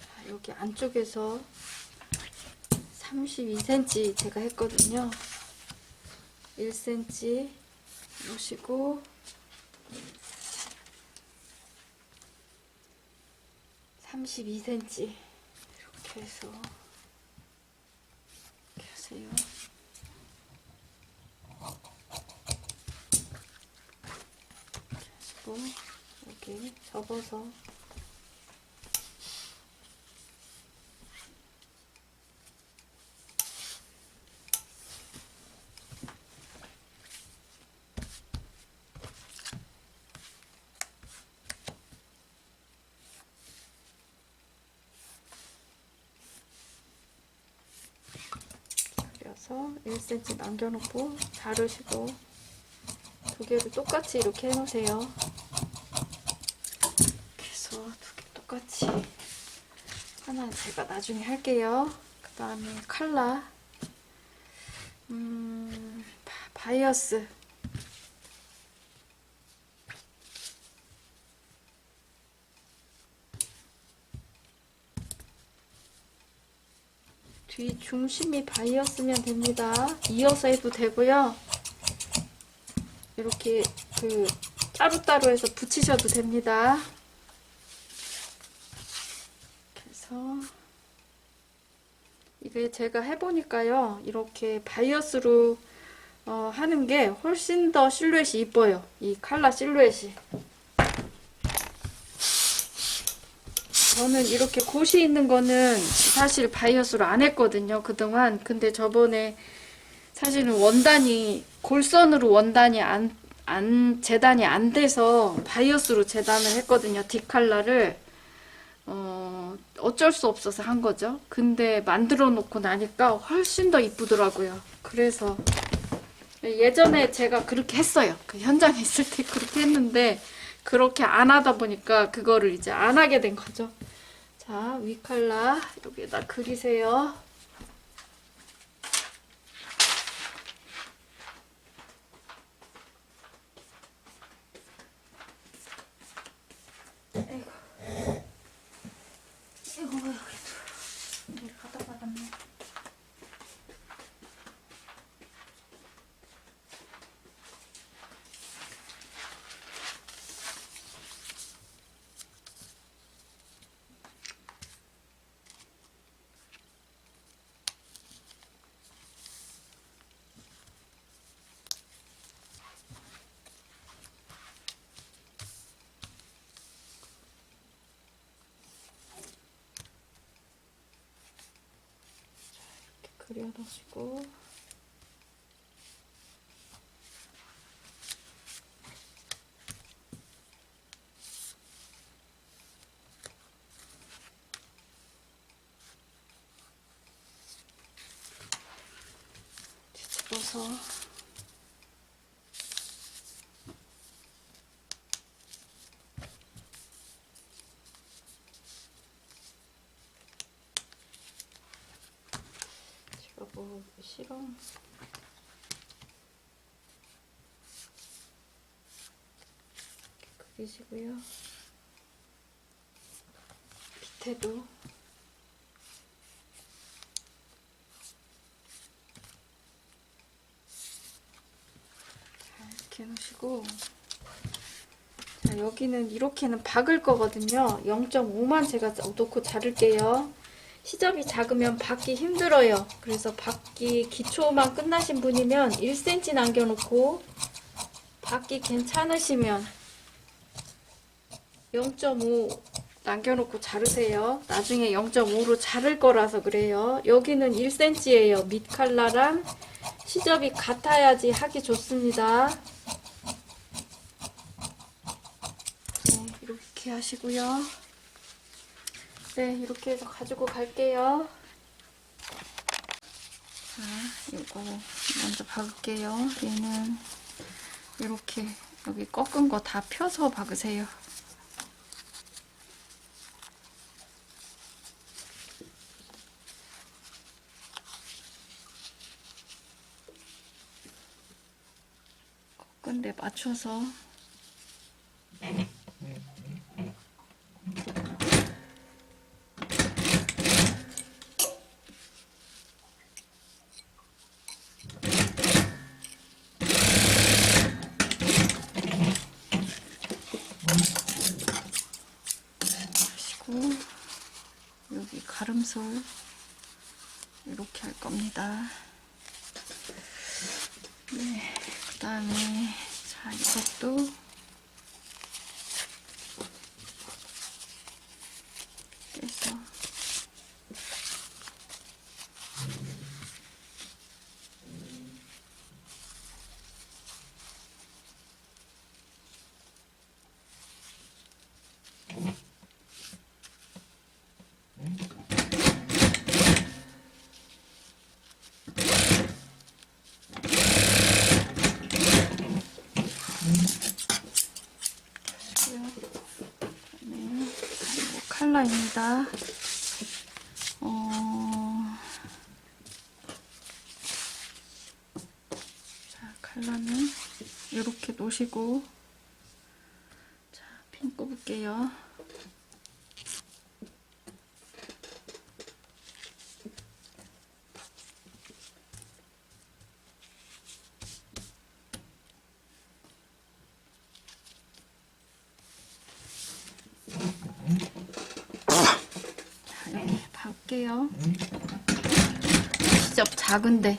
자, 여기 안쪽에서 32cm 제가 했거든요. 1cm 놓으시고 32cm 이렇게 해서 이렇게 하세요. 이렇게 하시고 여기 접어서 그려서 1cm 남겨놓고 자르시고 두 개를 똑같이 이렇게 해놓으세요. 이렇게 해서 두 개 똑같이 하나는 제가 나중에 할게요. 그 다음에 칼라 바이어스 뒤 중심이 바이어스면 됩니다. 이어서 해도 되고요. 이렇게 그 따로따로 해서 붙이셔도 됩니다. 그래서 이게 제가 해보니까요, 이렇게 바이어스로 하는 게 훨씬 더 실루엣이 이뻐요. 이 칼라 실루엣이. 저는 이렇게 곳이 있는 거는 사실 바이어스로 안 했거든요, 그동안. 근데 저번에 사실은 원단이 골선으로 원단이 재단이 안 돼서 바이어스로 재단을 했거든요, 뒷칼라를. 어쩔 수 없어서 한 거죠. 근데 만들어 놓고 나니까 훨씬 더 이쁘더라고요. 그래서 예전에 제가 그렇게 했어요. 그 현장에 있을 때 그렇게 했는데 그렇게 안 하다 보니까 그거를 이제 안 하게 된 거죠. 자, 위 칼라 여기에다 그리세요. 아이고, 아이고, 여기 가다 받았네. 그려놓으시고 뒤집어서 제가 뭐 싫어. 그리시고요. 밑에도 이렇게 해놓으시고, 자, 여기는 이렇게는 박을 거거든요. 0.5만 제가 놓고 자를게요. 시접이 작으면 박기 힘들어요. 그래서 박기 기초만 끝나신 분이면 1cm 남겨놓고, 박기 괜찮으시면 0.5 남겨놓고 자르세요. 나중에 0.5로 자를 거라서 그래요. 여기는 1cm예요. 밑 칼라랑 시접이 같아야지 하기 좋습니다. 네, 이렇게 하시고요. 네, 이렇게 해서 가지고 갈게요. 자, 이거 먼저 박을게요. 얘는 이렇게 여기 꺾은 거 다 펴서 박으세요. 꺾은 데 맞춰서 하시고, 여기 가름솔 이렇게 할 겁니다. 네, 그 다음에 자, 이것도 떼서 칼라입니다. 자, 칼라는 이렇게 놓으시고, 자, 핀 꼽을게요. 할게요. 시접 작은데.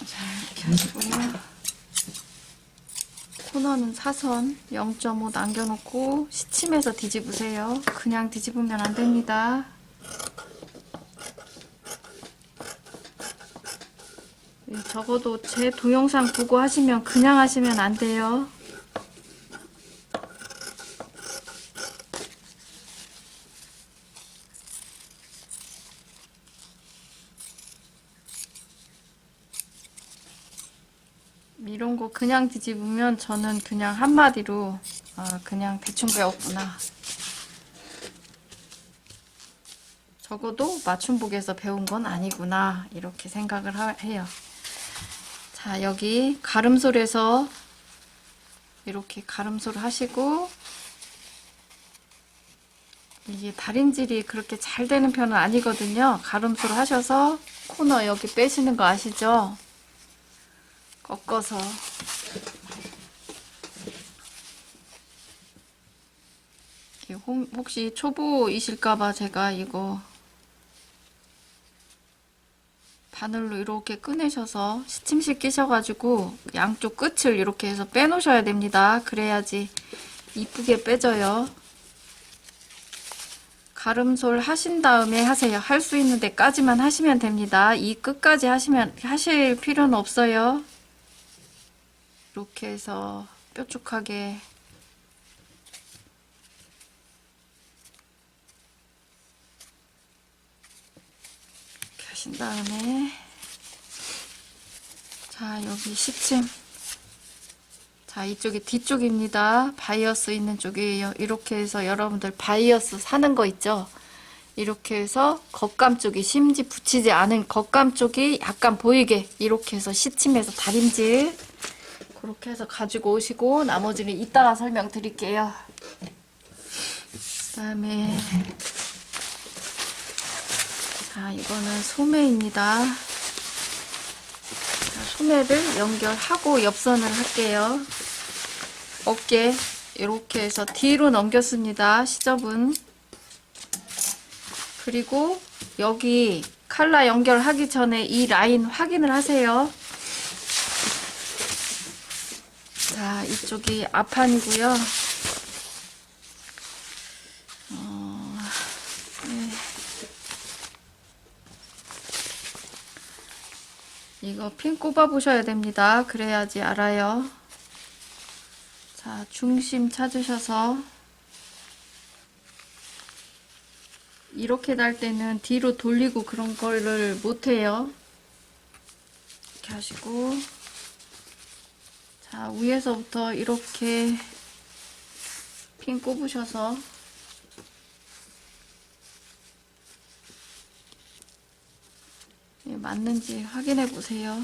자, 이렇게 하시고요. 코너는 사선 0.5 남겨놓고 시침해서 뒤집으세요. 그냥 뒤집으면 안 됩니다. 적어도 제 동영상 보고 하시면 그냥 하시면 안 돼요. 이런 거 그냥 뒤집으면 저는 그냥 한마디로 그냥 대충 배웠구나. 적어도 맞춤복에서 배운 건 아니구나. 이렇게 생각을 해요. 자, 여기 가름솔에서 이렇게 가름솔 하시고, 이게 다림질이 그렇게 잘 되는 편은 아니거든요. 가름솔 하셔서 코너 여기 빼시는 거 아시죠? 꺾어서 혹시 초보이실까봐 제가 이거 바늘로 이렇게 꺼내셔서 시침실 끼셔가지고 양쪽 끝을 이렇게 해서 빼놓으셔야 됩니다. 그래야지 이쁘게 빼져요. 가름솔 하신 다음에 하세요. 할 수 있는 데까지만 하시면 됩니다. 이 끝까지 하실 필요는 없어요. 이렇게 해서 뾰족하게 이렇게 하신 다음에, 자, 여기 시침, 자, 이쪽이 뒤쪽입니다. 바이어스 있는 쪽이에요. 이렇게 해서 여러분들 바이어스 사는 거 있죠? 이렇게 해서 겉감 쪽이 심지 붙이지 않은 겉감 쪽이 약간 보이게 이렇게 해서 시침해서 다림질 그렇게 해서 가지고 오시고, 나머지는 이따가 설명드릴게요. 그 다음에, 자, 이거는 소매입니다. 자, 소매를 연결하고 옆선을 할게요. 어깨 이렇게 해서 뒤로 넘겼습니다. 시접은. 그리고 여기 칼라 연결하기 전에 이 라인 확인을 하세요. 자, 이쪽이 앞판이고요. 네. 이거 핀 꼽아 보셔야 됩니다. 그래야지 알아요. 자, 중심 찾으셔서 이렇게 달 때는 뒤로 돌리고 그런 거를 못해요. 이렇게 하시고, 자, 위에서부터 이렇게 핀 꼽으셔서 맞는지 확인해 보세요.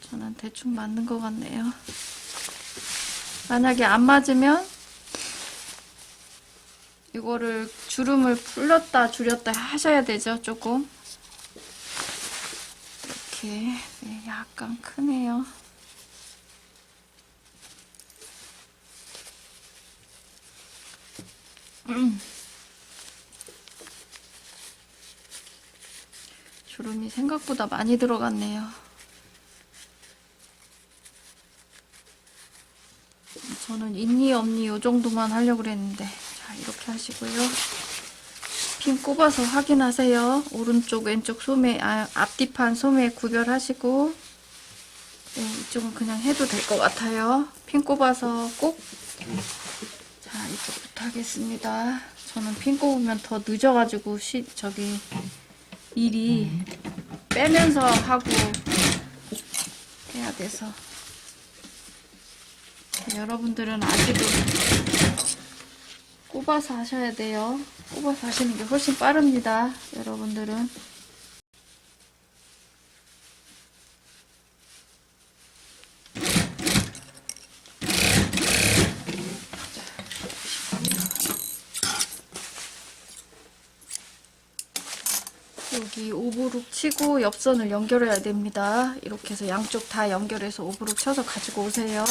저는 대충 맞는 것 같네요. 만약에 안 맞으면 이거를 주름을 풀렸다 줄였다 하셔야 되죠. 조금 이렇게. 네, 약간 크네요. 주름이 생각보다 많이 들어갔네요. 저는 있니 없니 요 정도만 하려고 그랬는데. 자, 이렇게 하시고요. 핀 꼽아서 확인하세요. 오른쪽 왼쪽 소매, 앞뒤판 소매 구별하시고, 네, 이쪽은 그냥 해도 될 것 같아요. 핀 꼽아서 꼭. 자, 이쪽부터 하겠습니다. 저는 핀 꼽으면 더 늦어가지고 일이 빼면서 하고 해야 돼서. 여러분들은 아직은 꼽아서 하셔야 돼요. 꼽아서 하시는 게 훨씬 빠릅니다. 여러분들은. 여기 오브룩 치고 옆선을 연결해야 됩니다. 이렇게 해서 양쪽 다 연결해서 오브룩 쳐서 가지고 오세요.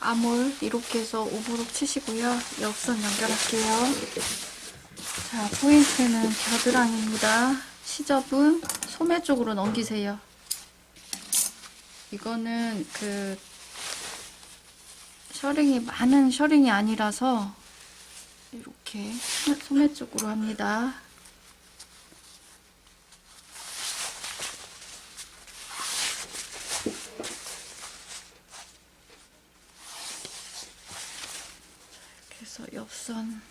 암홀 이렇게 해서 오버록 치시고요. 옆선 연결할게요. 자, 포인트는 겨드랑이입니다. 시접은 소매 쪽으로 넘기세요. 이거는 그 셔링이 많은 셔링이 아니라서 이렇게 소매 쪽으로 합니다. 이렇게 해서 옆선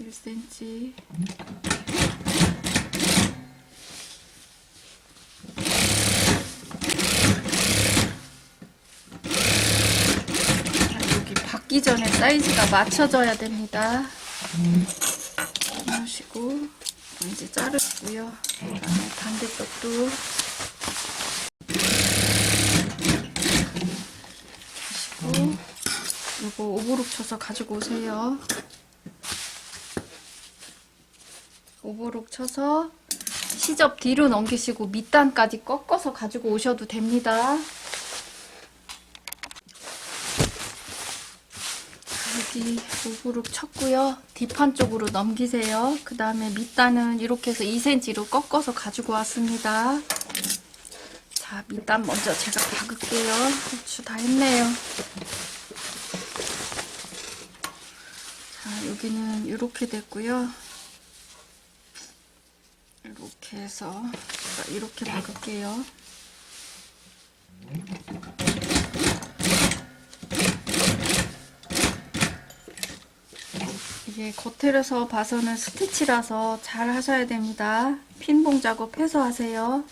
(1cm) 여기 받기 전에 사이즈가 맞춰져야 됩니다. 이러시고 이제 자르고요. 그다음에 반대쪽도 하시고 이거 오버룩 쳐서 가지고 오세요. 오버룩 쳐서 시접 뒤로 넘기시고 밑단까지 꺾어서 가지고 오셔도 됩니다. 여기 오버룩 쳤고요. 뒷판 쪽으로 넘기세요. 그 다음에 밑단은 이렇게 해서 2cm로 꺾어서 가지고 왔습니다. 자, 밑단 먼저 제가 박을게요. 고추 다 했네요. 자, 여기는 이렇게 됐고요. 이렇게 해서 제가 이렇게 박을게요. 이게 겉에서 봐서는 스티치라서 잘 하셔야 됩니다. 핀봉 작업해서 하세요.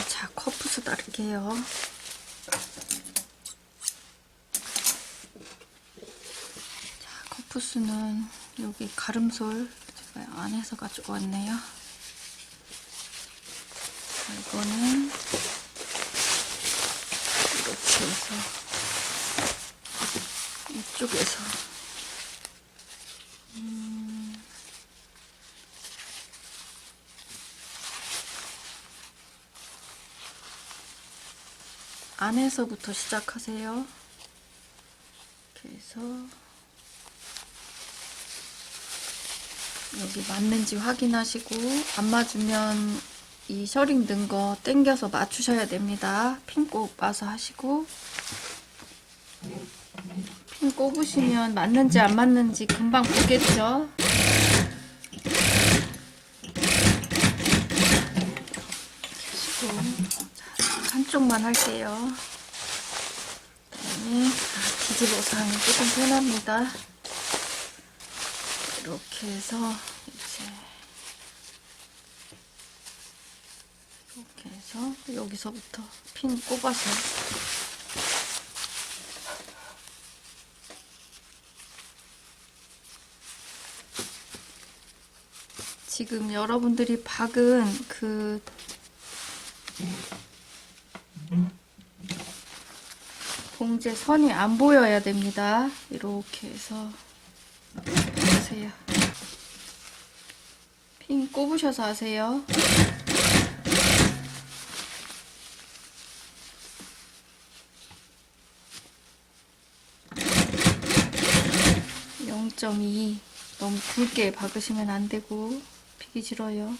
자, 커프스 따를게요. 자, 커프스는 여기 가름솔 제가 안에서 가지고 왔네요. 자, 이거는 이렇게 해서 이쪽에서 안에서부터 시작하세요. 이렇게 해서 여기 맞는지 확인하시고 안 맞으면 이 셔링 든 거 당겨서 맞추셔야 됩니다. 핀 꼽아서 하시고 핀 꼽으시면 맞는지 안 맞는지 금방 보겠죠. 한쪽만 할게요. 그다음에 뒤집어서 하면 조금 편합니다. 이렇게 해서 이제 이렇게 해서 여기서부터 핀 꼽아서 지금 여러분들이 박은 그 봉제 선이 안 보여야 됩니다. 이렇게 해서 하세요. 핀 꼽으셔서 하세요. (0.2) 너무 굵게 박으시면 안 되고 피기 싫어요.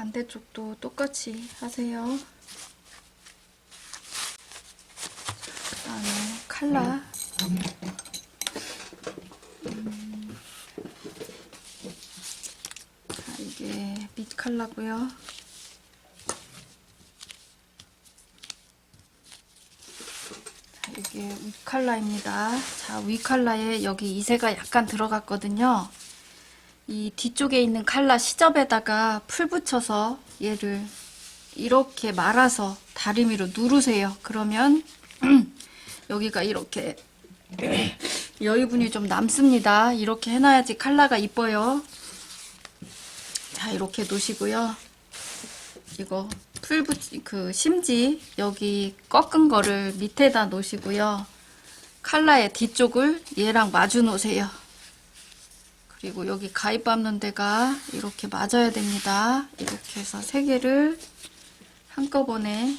반대쪽도 똑같이 하세요. 그 다음에 칼라. 자, 이게 밑 칼라고요. 자, 이게 윗 칼라입니다. 자, 윗 칼라에 여기 이새가 약간 들어갔거든요. 이 뒤쪽에 있는 칼라 시접에다가 풀 붙여서 얘를 이렇게 말아서 다리미로 누르세요. 그러면 여기가 이렇게 여유분이 좀 남습니다. 이렇게 해놔야지 칼라가 이뻐요. 자, 이렇게 놓으시고요. 이거 그 심지 여기 꺾은 거를 밑에다 놓으시고요. 칼라의 뒤쪽을 얘랑 마주 놓으세요. 그리고 여기 가위 밟는 데가 이렇게 맞아야 됩니다. 이렇게 해서 3개를 한꺼번에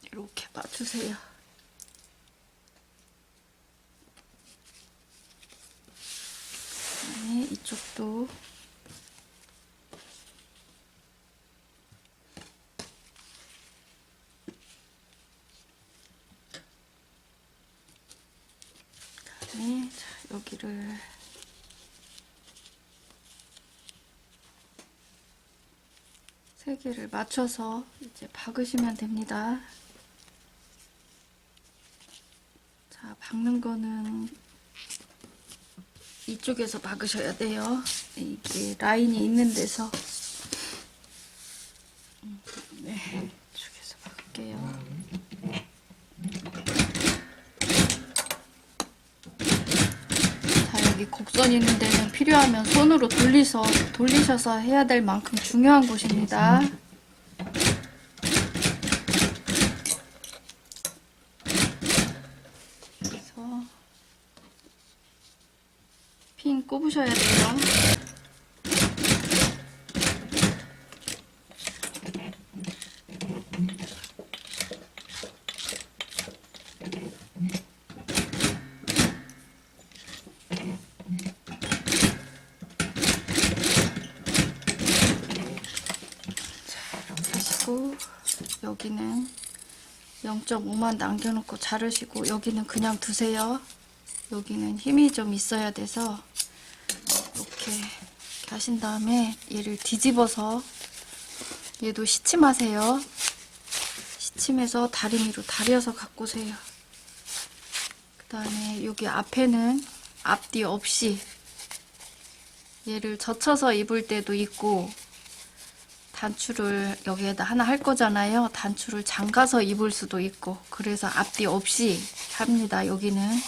이렇게 맞추세요. 그다음에 이쪽도 그다음에 자, 여기를 세 개를 맞춰서 이제 박으시면 됩니다. 자, 박는 거는 이쪽에서 박으셔야 돼요. 이게 라인이 있는 데서. 네, 이쪽에서 박을게요. 자, 여기 곡선 있는 데는 필요하면 손으로 돌리셔서 해야 될 만큼 중요한 곳입니다. 그래서 핀 꼽으셔야 돼요. 여기는 0.5만 남겨놓고 자르시고 여기는 그냥 두세요. 여기는 힘이 좀 있어야 돼서 이렇게 하신 다음에 얘를 뒤집어서 얘도 시침하세요. 시침해서 다리미로 다려서 갖고 오세요. 그 다음에 여기 앞에는 앞뒤 없이 얘를 젖혀서 입을 때도 있고 단추를 여기에다 하나 할 거잖아요. 단추를 잠가서 입을 수도 있고 그래서 앞뒤 없이 합니다. 여기는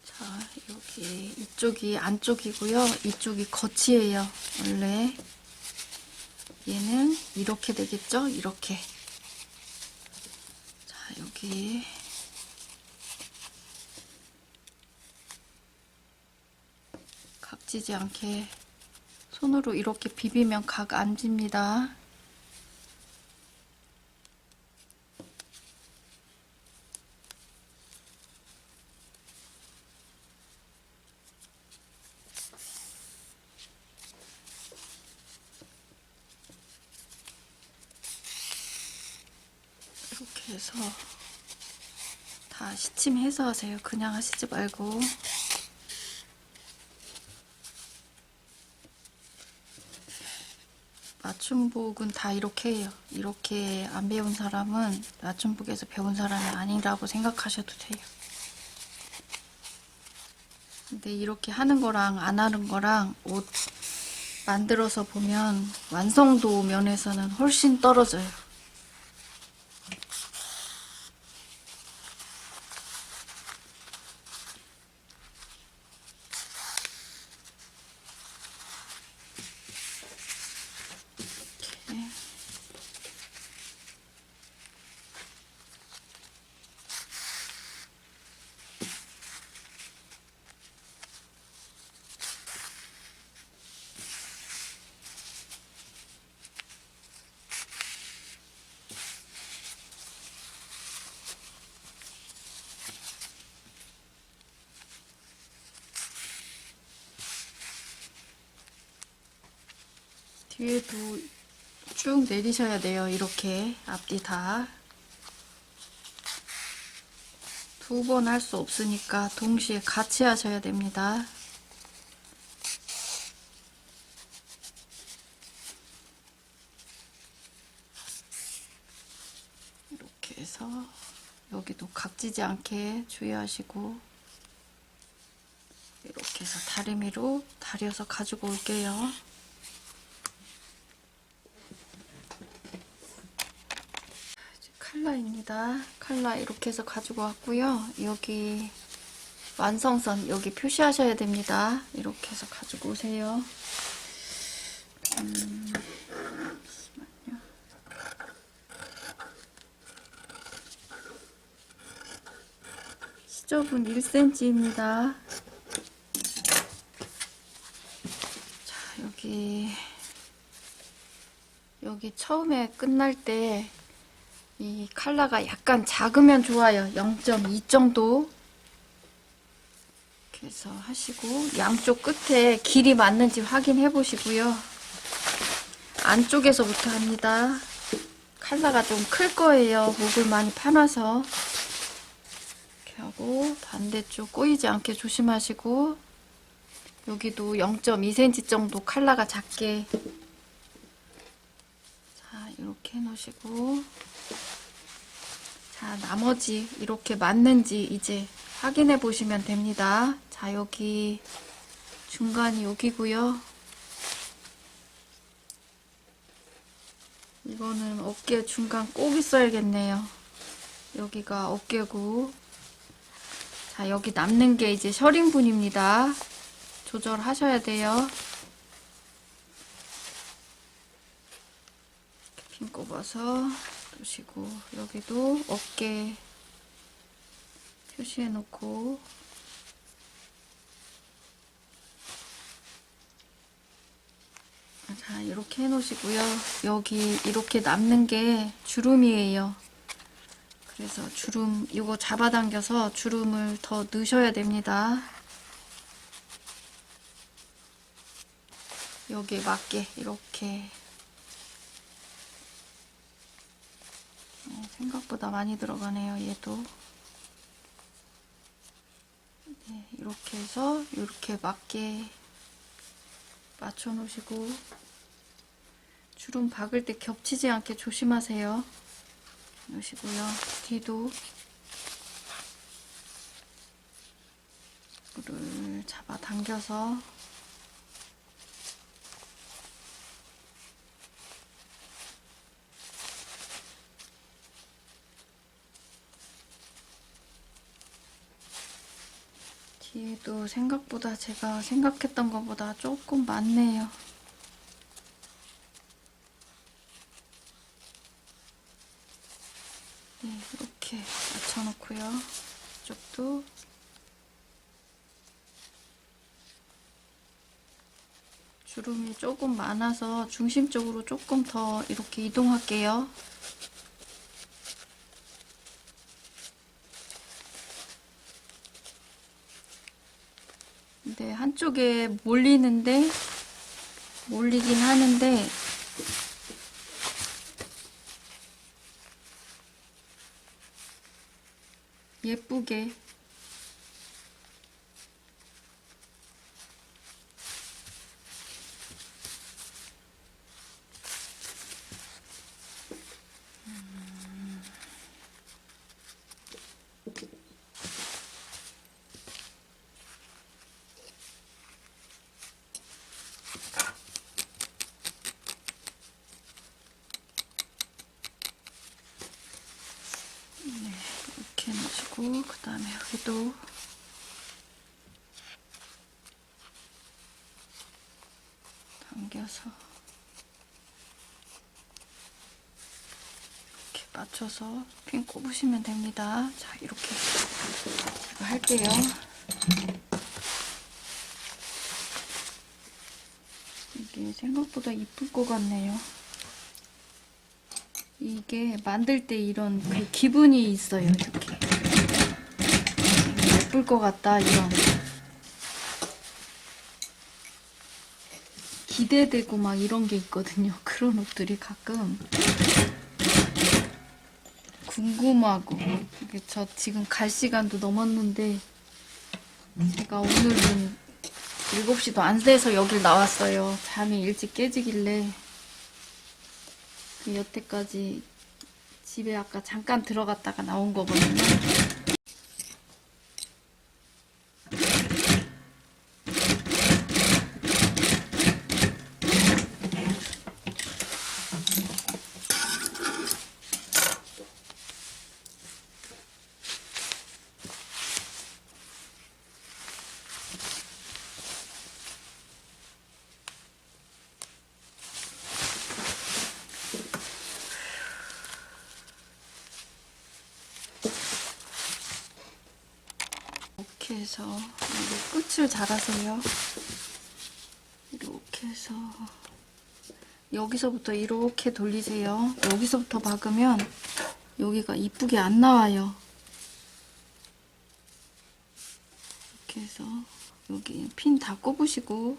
자, 여기 이쪽이 안쪽이고요. 이쪽이 겉이에요. 원래 얘는 이렇게 되겠죠? 이렇게. 자, 여기 각지지 않게 손으로 이렇게 비비면 각 안 집니다. 이렇게 해서 다 시침해서 하세요. 그냥 하시지 말고. 맞춤복은 다 이렇게 해요. 이렇게 안 배운 사람은 맞춤복에서 배운 사람이 아니라고 생각하셔도 돼요. 근데 이렇게 하는 거랑 안 하는 거랑 옷 만들어서 보면 완성도 면에서는 훨씬 떨어져요. 뒤에도 쭉 내리셔야 돼요. 이렇게 앞뒤 다. 두 번 할 수 없으니까 동시에 같이 하셔야 됩니다. 이렇게 해서 여기도 각지지 않게 주의하시고 이렇게 해서 다리미로 다려서 가지고 올게요. 칼라입니다. 칼라 이렇게 해서 가지고 왔고요. 여기 완성선 여기 표시하셔야 됩니다. 이렇게 해서 가지고 오세요. 잠시만요. 시접은 1cm입니다. 자, 여기 처음에 끝날 때 이 칼라가 약간 작으면 좋아요. 0.2 정도. 이렇게 해서 하시고 양쪽 끝에 길이 맞는지 확인해 보시고요. 안쪽에서부터 합니다. 칼라가 좀 클 거예요. 목을 많이 파놔서. 이렇게 하고 반대쪽 꼬이지 않게 조심하시고 여기도 0.2cm 정도 칼라가 작게 자 이렇게 해 놓으시고 자, 나머지 이렇게 맞는지 이제 확인해 보시면 됩니다. 자, 여기 중간이 여기고요. 이거는 어깨 중간 꼭 있어야겠네요. 여기가 어깨고 자, 여기 남는 게 이제 셔링분입니다. 조절하셔야 돼요. 핀 꼽아서 두시고 여기도 어깨 표시해 놓고 자 이렇게 해 놓으시고요. 여기 이렇게 남는 게 주름이에요. 그래서 주름 이거 잡아당겨서 주름을 더 넣으셔야 됩니다. 여기에 맞게 이렇게 생각보다 많이 들어가네요. 얘도 네, 이렇게 해서 이렇게 맞게 맞춰 놓으시고 주름 박을 때 겹치지 않게 조심하세요. 놓으시고요. 뒤도 이거를 잡아 당겨서 뒤에도 생각보다 제가 생각했던 것보다 조금 많네요. 네, 이렇게 맞춰놓고요. 이쪽도 주름이 조금 많아서 중심 쪽으로 조금 더 이렇게 이동할게요. 근데 한쪽에 몰리긴 하는데 예쁘게 이렇게 해놓으시고 그 다음에 여기도 당겨서 이렇게 맞춰서 핀 꼽으시면 됩니다. 자, 이렇게 제가 할게요. 이게 생각보다 이쁠 것 같네요. 이게 만들 때 이런 그 기분이 있어요. 이렇게 예쁠 것 같다 이런 비대되고 막 이런 게 있거든요. 그런 옷들이 가끔 궁금하고. 이게 저 지금 갈 시간도 넘었는데 제가 오늘은 7시도 안 돼서 여길 나왔어요. 잠이 일찍 깨지길래. 여태까지 집에 아까 잠깐 들어갔다가 나온 거거든요. 이렇게 해서 끝을 잘하세요. 이렇게 해서 여기서부터 이렇게 돌리세요. 여기서부터 박으면 여기가 이쁘게 안 나와요. 이렇게 해서 여기 핀 다 꼽으시고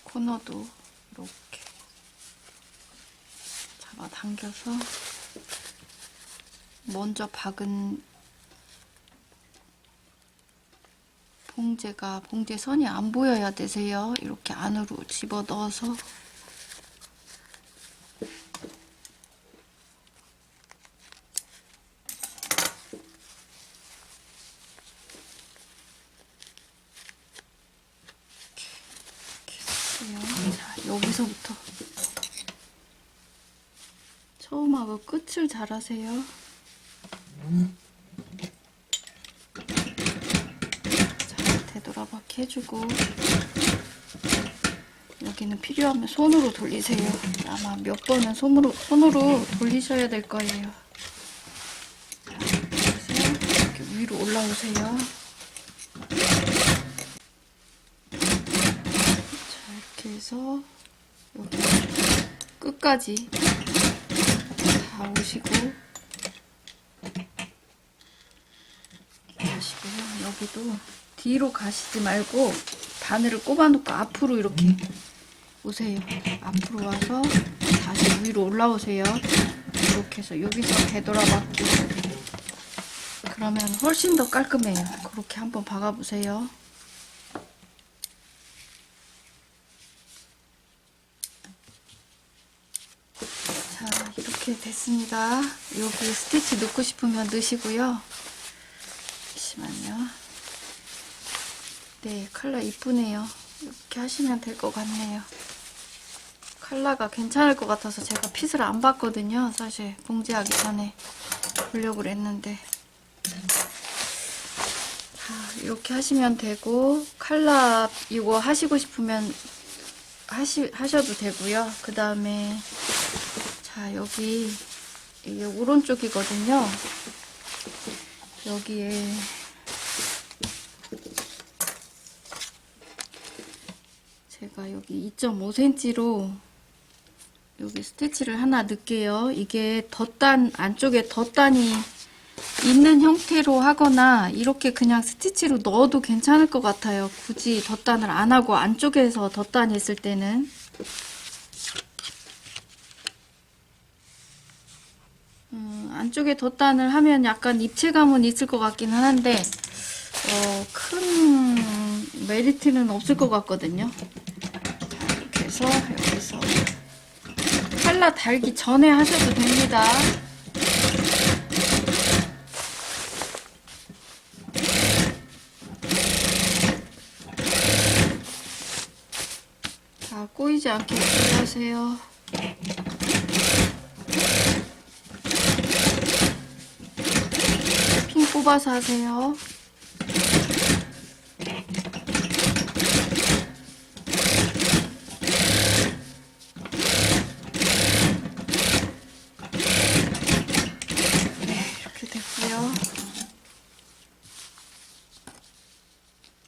코너도 이렇게 잡아당겨서 먼저 박은 봉제선이 안 보여야 되세요. 이렇게 안으로 집어 넣어서 자, 여기서부터 처음하고 끝을 잘하세요. 자, 되돌아박기 해주고 여기는 필요하면 손으로 돌리세요. 아마 몇 번은 손으로 돌리셔야 될 거예요. 자, 그래서 이렇게 위로 올라오세요. 그래서 여기 끝까지 다 오시고 가시고요. 여기도 뒤로 가시지 말고 바늘을 꼽아놓고 앞으로 이렇게 오세요. 앞으로 와서 다시 위로 올라오세요. 이렇게 해서 여기서 되돌아박기. 그러면 훨씬 더 깔끔해요. 그렇게 한번 박아보세요. 이렇게 됐습니다. 여기 스티치 넣고 싶으면 넣으시고요. 잠시만요. 네, 컬러 이쁘네요. 이렇게 하시면 될 것 같네요. 컬러가 괜찮을 것 같아서 제가 핏을 안 봤거든요. 사실 봉제하기 전에 보려고 그랬는데. 자, 이렇게 하시면 되고 컬러 이거 하시고 싶으면 하셔도 되고요. 그 다음에 자, 여기 이게 오른쪽이거든요. 여기에 제가 여기 2.5cm로 여기 스티치를 하나 넣을게요. 이게 안쪽에 덧단이 있는 형태로 하거나 이렇게 그냥 스티치로 넣어도 괜찮을 것 같아요. 굳이 덧단을 안 하고 안쪽에서 덧단이 있을 때는. 안쪽에 덧단을 하면 약간 입체감은 있을 것 같기는 한데 큰 메리트는 없을 것 같거든요. 자, 이렇게 해서 여기서 칼라 달기 전에 하셔도 됩니다. 자, 꼬이지 않게 조심하세요. 핀 뽑아서 하세요. 네, 이렇게 됐고요.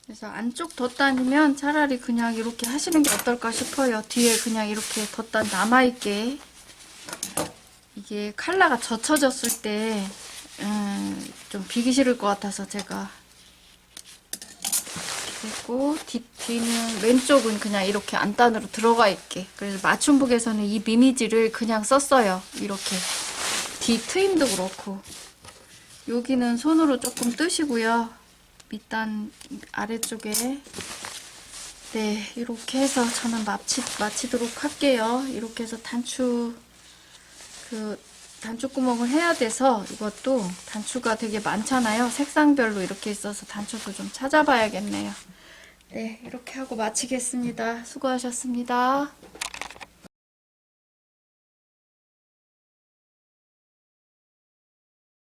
그래서 안쪽 덧단이면 차라리 그냥 이렇게 하시는 게 어떨까 싶어요. 뒤에 그냥 이렇게 덧단 남아있게. 이게 칼라가 젖혀졌을 때 좀 비기 싫을 것 같아서 제가 됐고, 뒤는 왼쪽은 그냥 이렇게 안단으로 들어가 있게. 그래서 맞춤복에서는 이 미미지를 그냥 썼어요. 이렇게 뒤 트임도 그렇고. 여기는 손으로 조금 뜨시고요. 밑단 아래쪽에. 네, 이렇게 해서 저는 마치도록 할게요. 이렇게 해서 단추구멍을 해야 돼서 이것도 단추가 되게 많잖아요. 색상별로 이렇게 있어서 단추도 좀 찾아봐야겠네요. 네, 이렇게 하고 마치겠습니다. 수고하셨습니다.